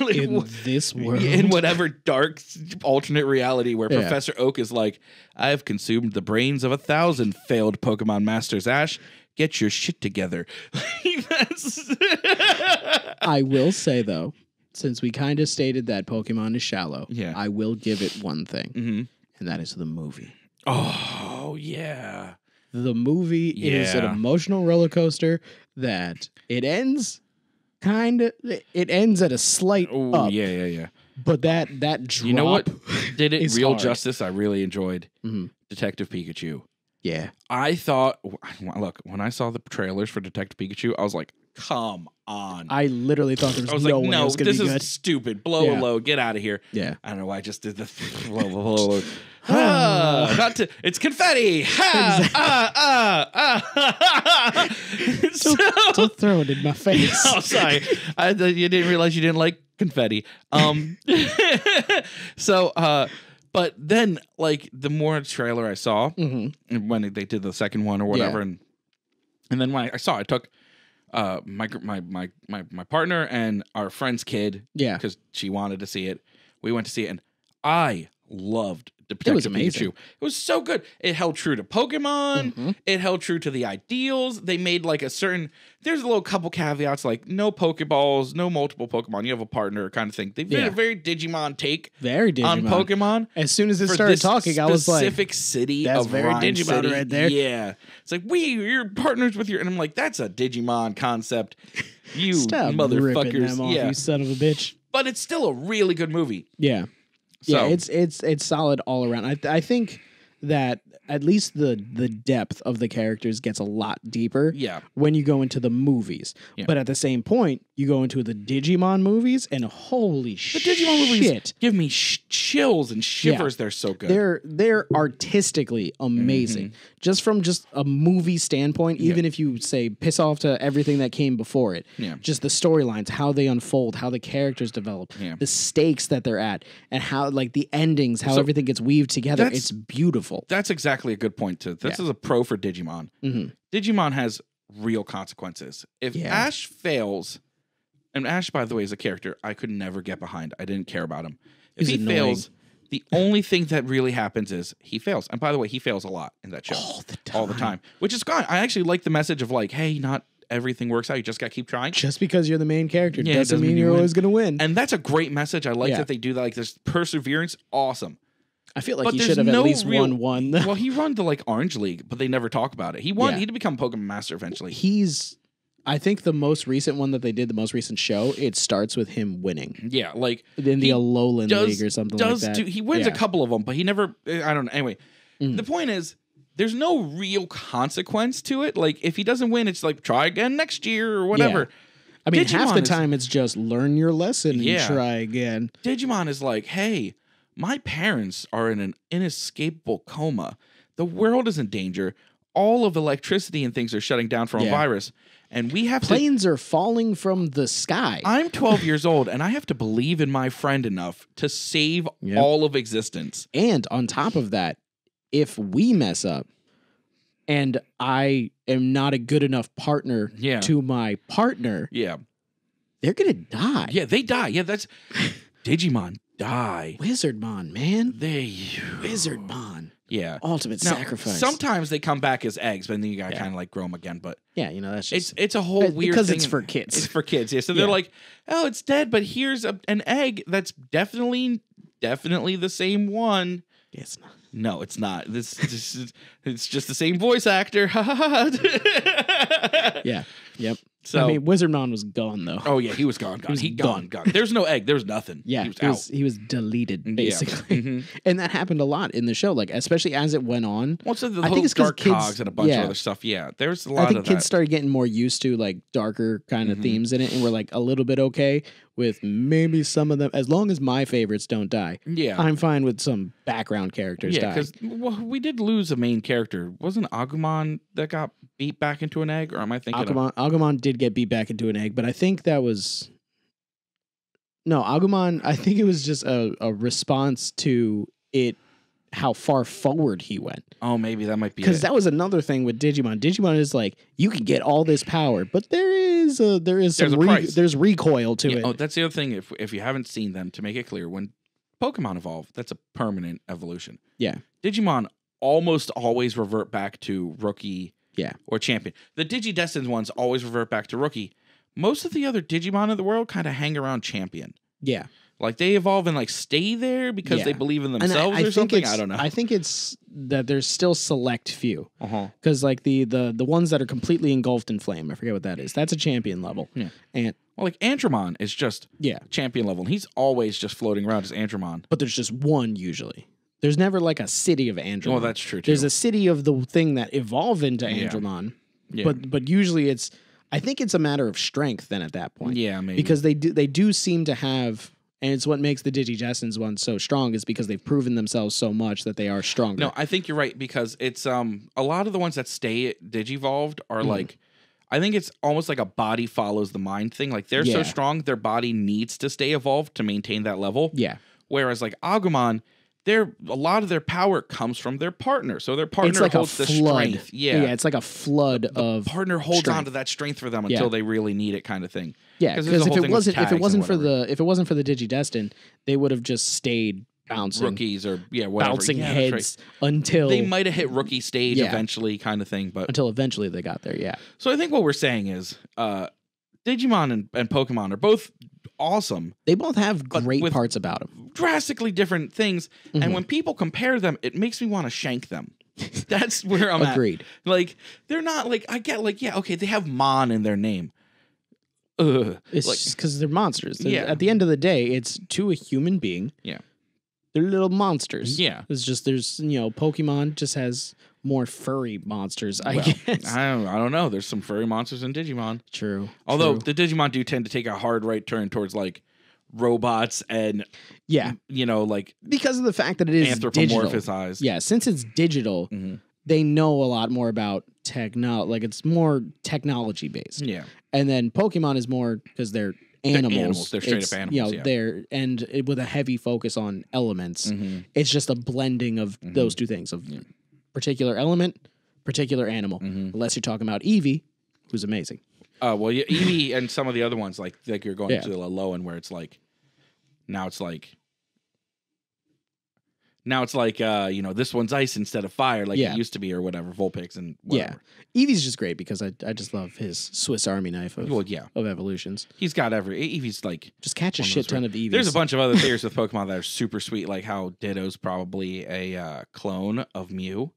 like, in this world, in whatever dark alternate reality where Professor Oak is like, I have consumed the brains of 1,000 failed Pokemon masters. Ash, get your shit together. I will say though, since we kind of stated that Pokemon is shallow, I will give it one thing, and that is the movie. Oh yeah. The movie is an emotional roller coaster that it ends at a slight up. Yeah. But that drop, you know what did it real hard. justice? I really enjoyed Detective Pikachu. Yeah. I thought, look, when I saw the trailers for Detective Pikachu, I was like, come on. I literally thought there was no way it was going to be good. This is stupid. Blow a load. Get out of here. Yeah. I don't know why I just did the blow load. It's confetti. Don't throw it in my face. Oh, sorry. You didn't realize you didn't like confetti. But then, like, the more trailer I saw, when they did the second one or whatever, and then when I took my partner and our friend's kid, because she wanted to see it. We went to see it, and I loved Detective It was amazing. Pikachu. It was so good. It held true to Pokemon. It held true to the ideals. They made like there's a little couple caveats like no Pokeballs, no multiple Pokemon. You have a partner kind of thing. They did a very Digimon take on Pokemon. As soon as it started talking, I was like, specific city that's of very Rhyme Digimon City. right there. Yeah. It's like, you're partners with and I'm like, that's a Digimon concept. You Stop motherfuckers. Ripping them off, you son of a bitch. But it's still a really good movie. Yeah. So. Yeah, it's solid all around. I think that at least the depth of the characters gets a lot deeper when you go into the movies. Yeah. But at the same point, you go into the Digimon movies and holy shit. The Digimon movies give me chills and shivers. They're so good. They're artistically amazing. Just from a movie standpoint, even if you say piss off to everything that came before it. Yeah. Just the storylines, how they unfold, how the characters develop, the stakes that they're at, and how like the endings, how everything gets weaved together. It's beautiful. meaningful. That's exactly a good point too. This is a pro for Digimon. Digimon has real consequences. If Ash fails, and Ash, by the way, is a character I could never get behind. I didn't care about him. If he fails, the only thing that really happens is he fails. And by the way, he fails a lot in that show. All the time. Which is fine. I actually like the message of like, hey, not everything works out. You just got to keep trying. Just because you're the main character doesn't mean you're always going to win. And that's a great message. I like that they do that. Like, there's perseverance. Awesome. I feel like he should have at least won one. Well, he run to like Orange League, but they never talk about it. He won. He did become Pokemon Master eventually. I think the most recent one that they did, the most recent show, it starts with him winning. Yeah, like in the Alolan League or something like that. He wins a couple of them, but he never. I don't know. Anyway, the point is, there's no real consequence to it. Like if he doesn't win, it's like try again next year or whatever. Yeah. I mean, half the time it's just learn your lesson and try again. Digimon is like, hey, my parents are in an inescapable coma. The world is in danger. All of electricity and things are shutting down from a virus. And we have planes are falling from the sky. I'm 12 years old, and I have to believe in my friend enough to save all of existence. And on top of that, if we mess up and I am not a good enough partner to my partner, they're going to die. Yeah, they die. Yeah, that's... Digimon die. Wizardmon, man. Wizardmon. Yeah. Ultimate sacrifice. Sometimes they come back as eggs, but then you gotta kind of like grow them again. But yeah, you know, that's just... It's a whole weird because thing. it's for kids. It's for kids, yeah. So they're like, oh, it's dead, but here's an egg that's definitely the same one. Yeah, it's not. No, it's not. It's just the same voice actor. Yeah. Yep. So, I mean, Wizardmon was gone though. Oh yeah, he was gone. He gone. There's no egg. There's nothing. Yeah, he was deleted basically, and that happened a lot in the show. Like especially as it went on. Well, so I think it's Dark Cogs and a bunch of other stuff. Yeah, there's a lot of that. I think kids started getting more used to like darker kind of themes in it, and we're like a little bit okay with maybe some of them. As long as my favorites don't die, I'm fine with some background characters dying. Because we did lose a main character. Wasn't Agumon that got beat back into an egg, or am I thinking Agumon did get beat back into an egg, but I think that was Agumon. I think it was just a response to it, how far forward he went. Oh, maybe that might be because that was another thing with Digimon. Digimon is like you can get all this power, but there's recoil to it. Oh, that's the other thing. If you haven't seen them, to make it clear, when Pokemon evolve, that's a permanent evolution. Yeah, Digimon almost always revert back to rookie. Yeah. Or champion. The Digidestined ones always revert back to rookie. Most of the other Digimon in the world kind of hang around champion. Yeah. Like they evolve and like stay there because they believe in themselves or something. I don't know. I think it's that there's still select few. Because like the ones that are completely engulfed in flame, I forget what that is. That's a champion level. Yeah. And like Andromon is just champion level. And he's always just floating around as Andromon. But there's just one usually. There's never like a city of Andromon. Oh, that's true too. There's a city of the thing that evolved into Andromon. Yeah. But usually I think it's a matter of strength then at that point. Yeah, maybe. Because they do seem to have, and it's what makes the Digidestined ones so strong is because they've proven themselves so much that they are stronger. No, I think you're right because it's a lot of the ones that stay Digivolved are like, I think it's almost like a body follows the mind thing. Like they're so strong, their body needs to stay evolved to maintain that level. Yeah. Whereas like Agumon, a lot of their power comes from their partner. So their partner holds the strength. Yeah. Yeah, it's like a flood of partner holds on to that strength for them until they really need it kind of thing. Yeah, because if it wasn't for the Digidestined, they would have just stayed bouncing rookies or whatever. Bouncing heads until they might have hit rookie stage eventually kind of thing, but until eventually they got there, yeah. So I think what we're saying is Digimon and Pokemon are both awesome. They both have great parts about them. Drastically different things. And when people compare them, it makes me want to shank them. That's where I'm Agreed. At. Like, they're not like, I get like, yeah, okay, they have Mon in their name. It's like, just because they're monsters. At the end of the day, it's to a human being. Yeah. They're little monsters. Yeah. It's just, Pokemon just has more furry monsters, I guess. I don't know. There's some furry monsters in Digimon. True. Although the Digimon do tend to take a hard right turn towards like robots and like because of the fact that it is anthropomorphized. Digital. Yeah, since it's digital, they know a lot more about technology. Like it's more technology based. Yeah. And then Pokemon is more because they're animals. They're straight up animals. You know, they're with a heavy focus on elements. It's just a blending of those two things of particular element, particular animal. Unless you're talking about Eevee, who's amazing. Well, yeah, Eevee and some of the other ones, like you're going to the low end where it's like, now it's like, you know, this one's ice instead of fire, like it used to be, or whatever, Vulpix and whatever. Yeah, Eevee's just great because I just love his Swiss Army knife of evolutions. He's got Eevee's like just catch a shit ton of Eevees. There's a bunch of other theories with Pokemon that are super sweet, like how Ditto's probably a clone of Mew,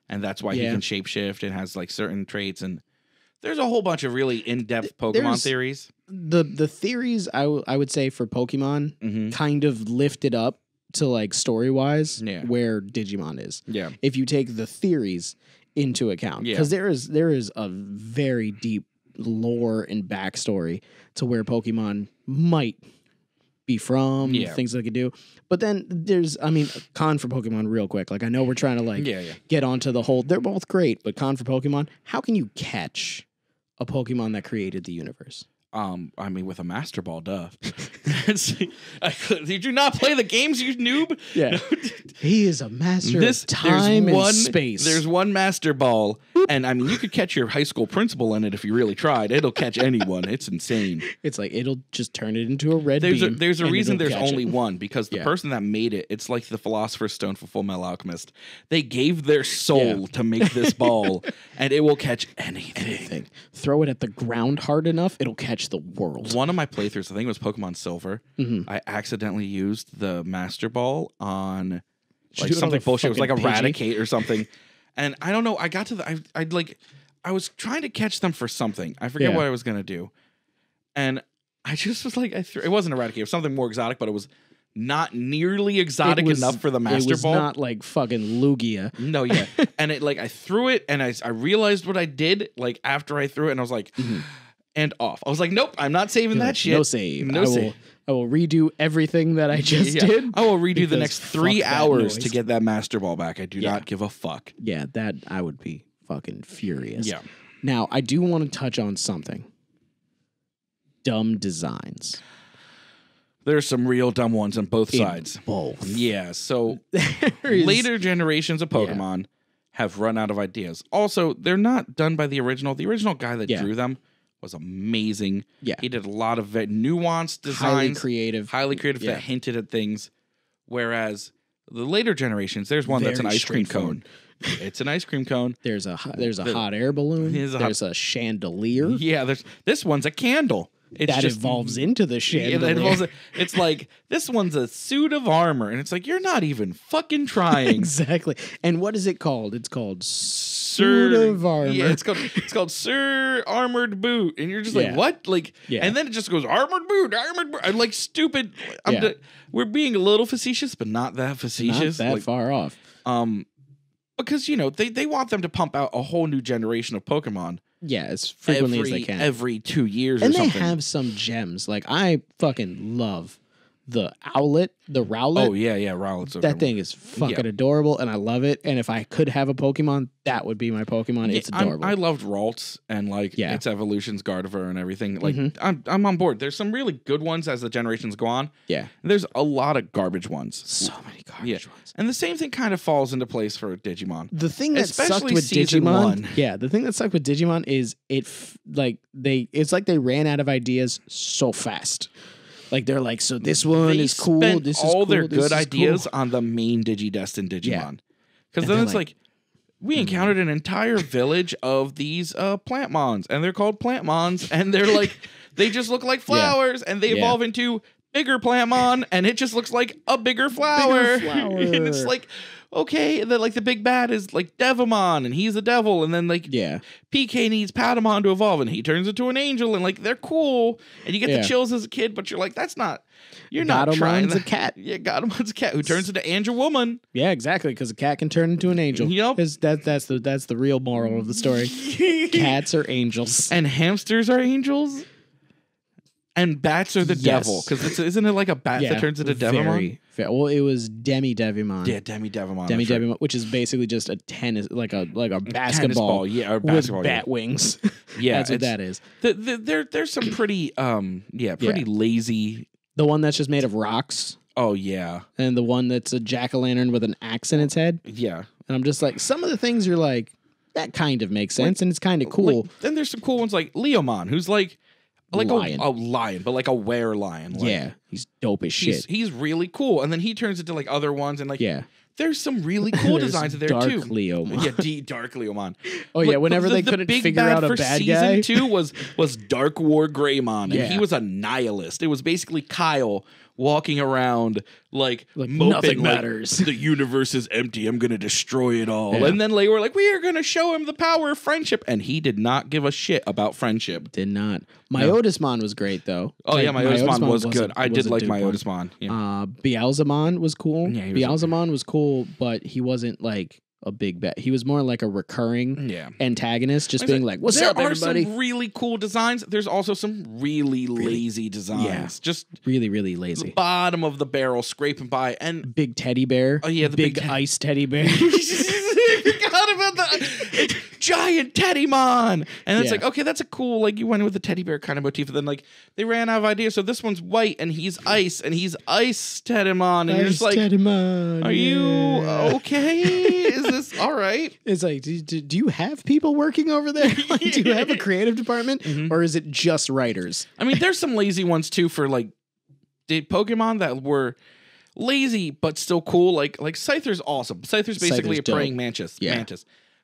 and that's why he can shapeshift and has like certain traits. And there's a whole bunch of really in-depth Pokemon theories. The theories I would say for Pokemon kind of lifted up to like story-wise where Digimon is. Yeah. If you take the theories into account. Because there is a very deep lore and backstory to where Pokemon might be from, things they could do. But then there's, I mean, con for Pokemon real quick. Like I know we're trying to like get onto the whole, they're both great, but con for Pokemon, how can you catch a Pokemon that created the universe? I mean, with a Master Ball, duh. Did you not play the games, you noob? Yeah. He is a master of time and space. There's one Master Ball, and I mean, you could catch your high school principal in it if you really tried. It'll catch anyone. It's insane. It's like, it'll just turn it into a red beam. There's a reason there's only one, because the person that made it, it's like the Philosopher's Stone for Full Metal Alchemist. They gave their soul to make this ball, and it will catch anything. Throw it at the ground hard enough, it'll catch the world. One of my playthroughs, I think it was Pokemon Silver, I accidentally used the Master Ball on like something bullshit. It was like Eradicate or something. And I don't know, I got to the I was trying to catch them for something. I forget what I was gonna do. And I just was like, it wasn't Eradicate, it was something more exotic, but it was not nearly exotic enough for the Master Ball. It was not like fucking Lugia. No, yeah. And it like I threw it and I realized what I did like after I threw it, and I was like and off. I was like, nope, I'm not saving that shit. No save. I will redo everything that I just did. I will redo the next 3 hours to get that Master Ball back. I do not give a fuck. Yeah, that I would be fucking furious. Yeah. Now, I do want to touch on something. Dumb designs. There's some real dumb ones on both sides. Both. Yeah, so later generations of Pokemon have run out of ideas. Also, they're not done by the original. The original guy that drew them was amazing. Yeah. He did a lot of nuanced designs. Highly creative that hinted at things. Whereas the later generations, there's one that's an ice cream cone. It's an ice cream cone. There's a hot air balloon. There's a chandelier. Yeah, this one's a candle. That evolves into the chandelier. It's like, this one's a suit of armor. And it's like, you're not even fucking trying. Exactly. And what is it called? It's called suit of armor. Yeah, it's called Sir Armored Boot. And you're just like, what? Like, and then it just goes, armored boot. I'm like, stupid. We're being a little facetious, but not that facetious. Not that far off. Because, you know, they want them to pump out a whole new generation of Pokemon. Yeah, as frequently as they can. Every 2 years or something. something. And they have some gems. Like, I fucking love the Owlet, the Rowlet. Oh, yeah, Rowlet's that thing is fucking adorable, and I love it. And if I could have a Pokemon, that would be my Pokemon. It's adorable. I loved Ralts and, like, its evolutions, Gardevoir and everything. Like, I'm on board. There's some really good ones as the generations go on. Yeah. There's a lot of garbage ones. So many garbage ones. And the same thing kind of falls into place for Digimon. The thing that sucked with Digimon, the thing that sucked with Digimon is it's like they ran out of ideas so fast. Like they're like, so this one is cool. This is all their good ideas on the main Digidestined Digimon. Because then it's like we encountered an entire village of these Plantmons, and they're called Plantmons, and they're like, they just look like flowers, and they evolve into bigger Plantmon, and it just looks like a bigger flower. And it's like, okay, and then like the big bad is like Devimon, and he's a devil, and then like PK needs Patamon to evolve, and he turns into an angel, and like they're cool, and you get the chills as a kid, but you're like, that's not, you're not trying. Gatomon's a cat. Yeah, Gatomon's a cat who turns into Angel Woman. Yeah, exactly, because a cat can turn into an angel. Yep, that's the real moral of the story. Cats are angels, and hamsters are angels. And bats are the devil because isn't it like a bat that turns into Devimon? Well, it was Demi-Devimon. Yeah, Demi-Devimon. Demi-Devimon, which is basically just a tennis, like a basketball, or basketball with bat wings. Yeah, that's what that is. There's some pretty lazy. The one that's just made of rocks. Oh yeah, and the one that's a jack-o'-lantern with an axe in its head. Yeah, and I'm just like, some of the things you're like, that kind of makes sense, and it's kind of cool. Then there's some cool ones like Leomon, who's like lion. a lion, but like a were-lion. Yeah, he's dope as shit. He's really cool, and then he turns into like other ones, and like there's some really cool designs there Dark too. Leomon. Yeah, Dark Leomon. Oh yeah, whenever they couldn't figure out a bad guy. Season 2 was Dark War Greymon, and he was a nihilist. It was basically Kyle walking around like moping, nothing matters. The universe is empty. I'm gonna destroy it all. Yeah. And then they were like, we are gonna show him the power of friendship, and he did not give a shit about friendship. Did not. Myotismon was great though. Oh yeah, Myotismon was good. I did like Myotismon. Yeah. Beelzemon was cool. Yeah, Beelzemon was cool, but he wasn't like a big bet. He was more like a recurring antagonist, just being like, "What's up, everybody?" There are some really cool designs. There's also some really lazy designs. Yeah. Just really lazy. The bottom of the barrel scraping by, and big teddy bear. Oh yeah, the big ice teddy bear. Forgot about that. Giant Teddymon, and it's like, okay, that's a cool, like, you went with the teddy bear kind of motif, and then like they ran out of ideas, so this one's white and he's ice Teddymon, and you're just like, Teddymon, are you okay? Is this all right? It's like, do you have people working over there? Like, do you have a creative department, or is it just writers? I mean, there's some lazy ones too for like Pokemon that were lazy but still cool. Like Scyther's awesome. Scyther's basically a praying mantis.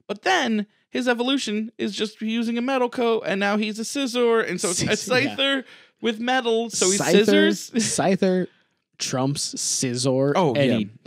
But then his evolution is just using a metal coat, and now he's a Scizor, and so it's a Scyther with metal. So he's scissors. Scyther trumps Scizor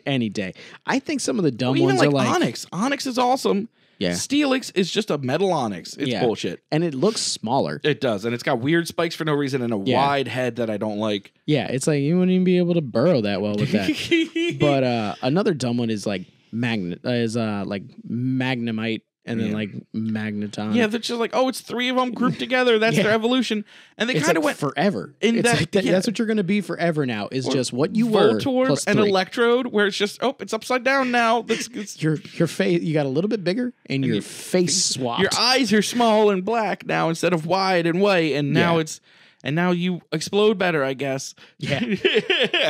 any day. I think some of the dumb ones are like Onyx. Onyx is awesome. Yeah. Steelix is just a metal Onyx. It's bullshit. And it looks smaller. It does. And it's got weird spikes for no reason and a wide head that I don't like. Yeah, it's like you wouldn't even be able to burrow that well with that. But another dumb one is like Magnemite and then like Magneton. Yeah, they're just like, oh, it's 3 of them grouped together. That's their evolution. And they kind of went forever. That's what you're going to be forever now, is just what you were. Voltorb and Electrode, where it's just, it's upside down now. Your face, you got a little bit bigger, and your face swapped. Your eyes are small and black now instead of wide and white, and now it's... And now you explode better, I guess. Yeah.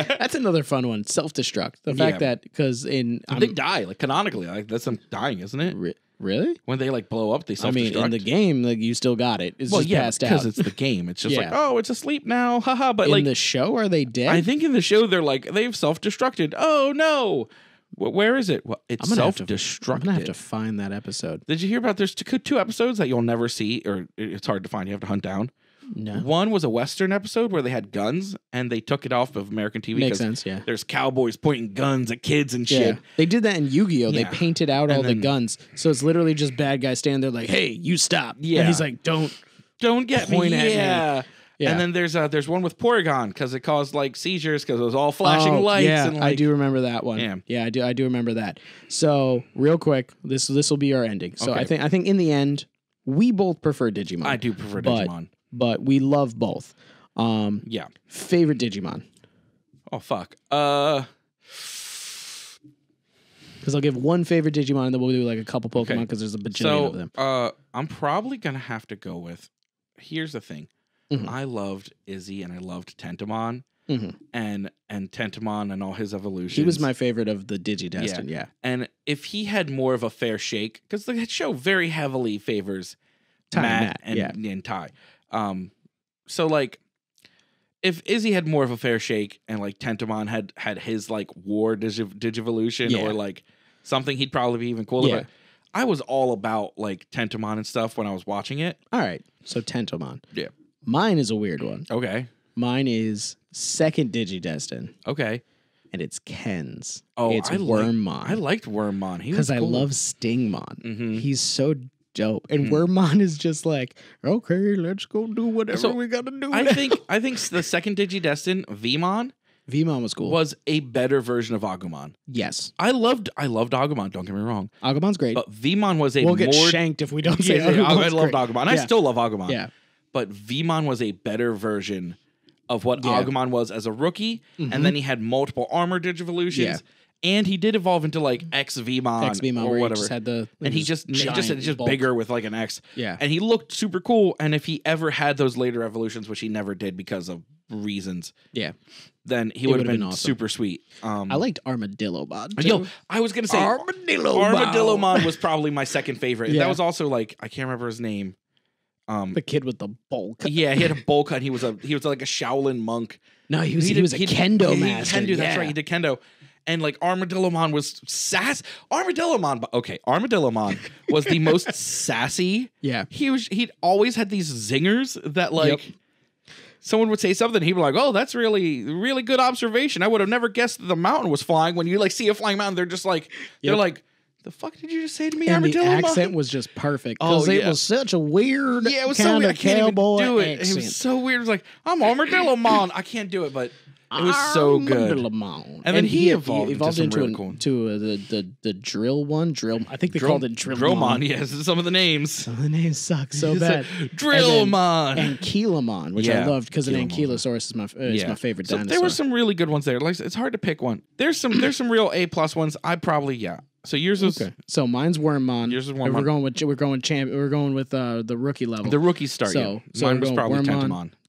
That's another fun one. Self-destruct. The fact that, because they die, like canonically. Like, that's them dying, isn't it? Really? When they like blow up, they self-destruct. I mean, in the game, like, you still got it. It's just passed out. Because it's the game. It's just like, oh, it's asleep now. Haha. But in the show, are they dead? I think in the show, they're like, they've self-destructed. Oh, no. Where is it? Well, it's self-destructed. I'm going to have to find that episode. Did you hear about there's 2 episodes that you'll never see, or it's hard to find. You have to hunt down. No. One was a Western episode where they had guns and they took it off of American TV. Makes sense, yeah. There's cowboys pointing guns at kids and shit. Yeah. They did that in Yu-Gi-Oh! They painted out all the guns. So it's literally just bad guys standing there like, hey, you stop. Yeah. And he's like, don't get point me. At me. Yeah. And then there's one with Porygon because it caused like seizures because it was all flashing lights. Yeah, and, like, I do remember that one. Yeah, I do remember that. So real quick, this will be our ending. So I think in the end, we both prefer Digimon. I do prefer Digimon. But we love both. Favorite Digimon? Oh, fuck. Because I'll give one favorite Digimon, and then we'll do like a couple Pokemon because there's a bajillion of them. I'm probably going to have to go with... Here's the thing. I loved Izzy and I loved Tentomon. And Tentomon and all his evolutions. He was my favorite of the Digidestined, yeah. And if he had more of a fair shake... Because the show very heavily favors Matt and Ty. So like, if Izzy had more of a fair shake and like Tentomon had his like war Digivolution or like something, he'd probably be even cooler. But I was all about like Tentomon and stuff when I was watching it. All right, so Tentomon. Yeah, mine is a weird one. Okay, mine is second Digidestined. Okay, and it's Ken's. Oh, it's Wormmon. I liked Wormmon. Because I love Stingmon. He's so dope. And Wormmon is just like, okay, let's go do whatever we gotta do. I think the second Digidestined, Vmon was cool. Was a better version of Agumon. Yes. I loved Agumon, don't get me wrong. Agumon's great. But Vmon was a We'll get shanked if we don't say I loved great. Agumon. I still love Agumon. Yeah. But Vmon was a better version of what Agumon was as a rookie, and then he had multiple armor Digivolutions. Yeah. And he did evolve into like XVmon or whatever. He just bigger with like an X. Yeah. And he looked super cool. And if he ever had those later evolutions, which he never did because of reasons, then he would have been awesome. Super sweet. I liked Armadillomon too. Yo, I was gonna say Armadillomon was probably my second favorite. Yeah. That was also like, I can't remember his name. The kid with the bowl cut. Yeah, he had a bowl cut. He was like a Shaolin monk. No, he was a kendo master. Kendo, that's right. He did kendo. And like Armadillomon was Armadillomon was the most sassy. Yeah. He'd always had these zingers that like someone would say something, he'd be like, "Oh, that's really, really good observation. I would have never guessed that the mountain was flying." When you like see a flying mountain, they're just like they're like, "The fuck did you just say to me?" And Armadillomon? The accent was just perfect because it was such a weird it was kind so weird. of cowboy do it. accent. It was so weird. It was like, "I'm Armadillomon." I can't do it, but it was so good. And then he evolved into really cool. the drill one. I think they called it Drillmon. Yes, some of the names. Some of the names suck so bad. Drillmon. And Keelamon, which I loved because an Ankylosaurus is my favorite dinosaur. There were some really good ones there. Like, it's hard to pick one. There's some real A+ ones. I probably So yours was okay. So mine's Wormmon. Yours is Wormmon. We're going with the rookie level. The rookie start. So mine was probably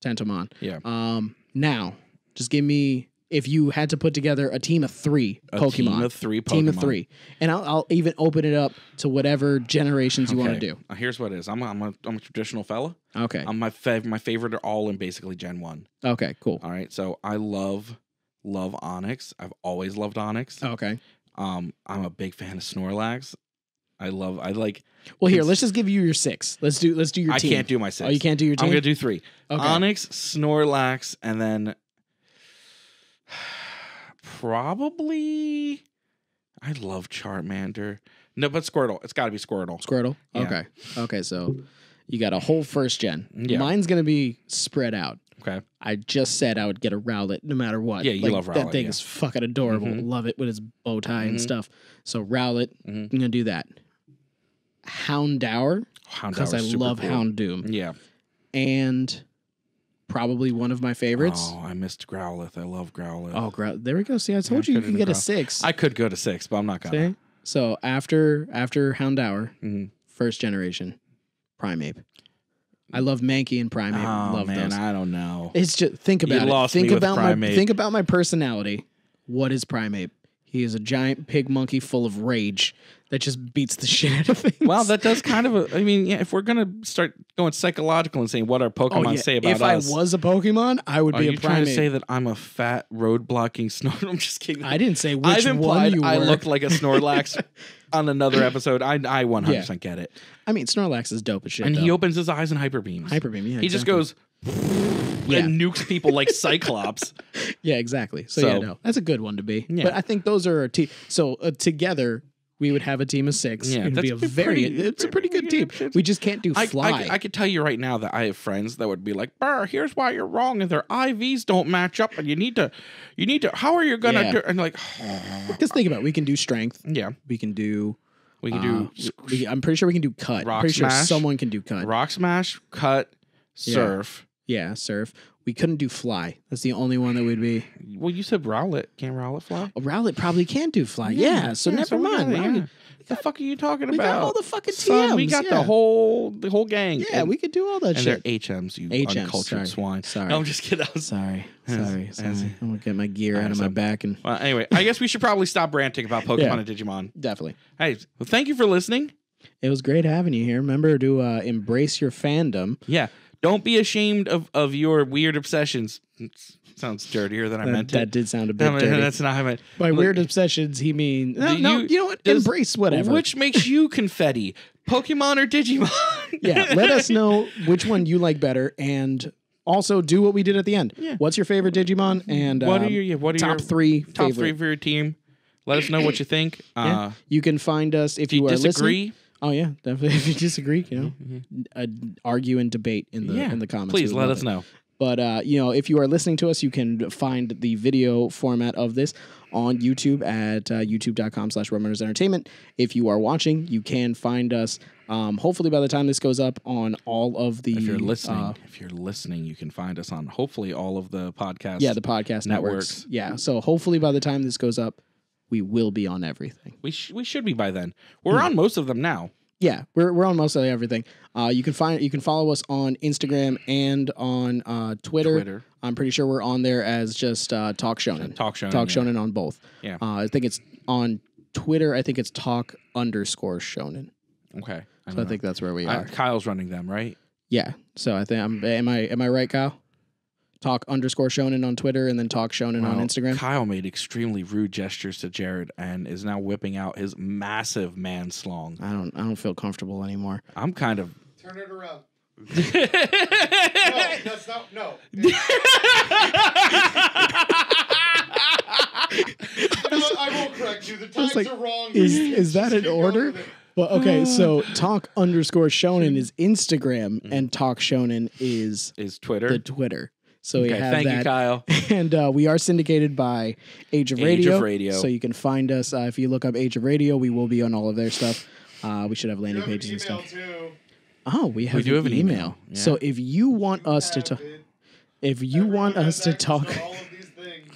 Tentomon. Yeah. Now, just give me, if you had to put together a team of three Pokemon. Team of three. And I'll even open it up to whatever generations you want to do. Here's what it is. I'm a traditional fella. Okay. My favorite are all in basically Gen 1. Okay, cool. All right. So I love Onix. I've always loved Onix. Okay. I'm a big fan of Snorlax. Well, here, let's just give you your 6. Let's do your team. I can't do my 6. Oh, you can't do your team? I'm going to do 3. Okay. Onix, Snorlax, and then probably I love Charmander. No, but Squirtle. It's got to be Squirtle. Squirtle? Yeah. Okay, so you got a whole first gen. Yeah. Mine's going to be spread out. Okay. I just said I would get a Rowlet no matter what. Yeah, you love Rowlet. That thing is fucking adorable. Love it with its bow tie and stuff. So Rowlet, I'm going to do that. Houndour, because I love cool. Houndoom. Yeah. And probably one of my favorites. Oh, I missed Growlithe. I love Growlithe. Oh, there we go. See, I told you can get a 6. I could go to 6, but I'm not going to. So after Houndour, first generation, Primeape. I love Mankey and Primeape. Love those. I don't know. It's just think about it. Think about my personality. What is Primeape? He is a giant pig monkey full of rage that just beats the shit out of things. Well, that does kind of if we're gonna start going psychological and saying what our Pokemon say about us. If I was a Pokemon, I would be a Primeape. Are you trying to say that I'm a fat road blocking Snorlax? I'm just kidding. I didn't say which one you were. I looked like a Snorlax on another episode. I 100% get it. I mean, Snorlax is dope as shit. And he opens his eyes and hyper beams. Yeah. He just goes and nukes people like Cyclops. Yeah, exactly. So that's a good one to be. Yeah. But I think those are our team. So together we would have a team of 6. Yeah, it'd be it's a pretty good team. We just can't do fly. I could tell you right now that I have friends that would be like, "Brr, here's why you're wrong, and their IVs don't match up, and you need to. How are you gonna do?" And like, because think about it, we can do strength. Yeah, we can do. I'm pretty sure we can do cut. Rock pretty smash, sure someone can do cut. Rock smash, cut, surf. Yeah, surf. We couldn't do fly. That's the only one that would be. Well, you said Rowlet. Can't Rowlet fly? Rowlet probably can do fly. Yeah, so never mind. What the fuck are you talking about? We got all the fucking TMs. Son, we got the whole gang. Yeah, we could do all that shit. And they're HMs, you uncultured swine. Sorry. No, I'm just kidding. Sorry. I'm going to get my gear out of my back. Well, anyway, I guess we should probably stop ranting about Pokemon and Digimon. Definitely. Hey, well, thank you for listening. It was great having you here. Remember to embrace your fandom. Yeah. Don't be ashamed of your weird obsessions. Sounds dirtier than I meant it. That did sound a bit dirty. That's not how I meant. By weird obsessions, he means... No, you know what? Embrace whatever. Which makes you confetti? Pokemon or Digimon? Yeah, let us know which one you like better, and also do what we did at the end. Yeah. What's your favorite Digimon? And what are your top three for your team? Let us know what you think. You can find us if you are disagree. Listening. Oh yeah, definitely. If you disagree, argue and debate in the comments. Please let us know. But if you are listening to us, you can find the video format of this on YouTube at youtube.com/Rum Runnas Entertainment. If you are watching, you can find us Hopefully by the time this goes up on all of the... If you're listening, you can find us on hopefully all of the podcasts. Yeah, the podcast networks. Yeah, so hopefully by the time this goes up, we will be on everything. We should be by then. We're on most of them now. Yeah, we're on mostly everything. You can follow us on Instagram and on Twitter. I'm pretty sure we're on there as just Talk Shonen. Talk Shonen. Talk Shonen on both. Yeah. I think it's on Twitter. I think it's Talk_Shonen. Okay. I think that's where we are. Kyle's running them, right? Yeah. So I think am I right, Kyle? Talk_Shonen on Twitter and then Talk Shonen on Instagram. Kyle made extremely rude gestures to Jared and is now whipping out his massive man slong. I don't feel comfortable anymore. I'm kind of turn it around. No, that's not no. I won't correct you. The times are wrong. Is that an order? Well, okay, so Talk_Shonen is Instagram and Talk Shonen is Twitter. The Twitter. So we have thank that. You, Kyle. And we are syndicated by AgeofRadio. AgeofRadio. So you can find us if you look up AgeofRadio. We will be on all of their stuff. We should have landing pages and stuff. Too. Oh, we have an email. Yeah. So if you want us to talk, all of these things.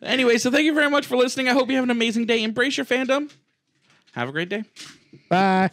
Anyway, so thank you very much for listening. I hope you have an amazing day. Embrace your fandom. Have a great day. Bye.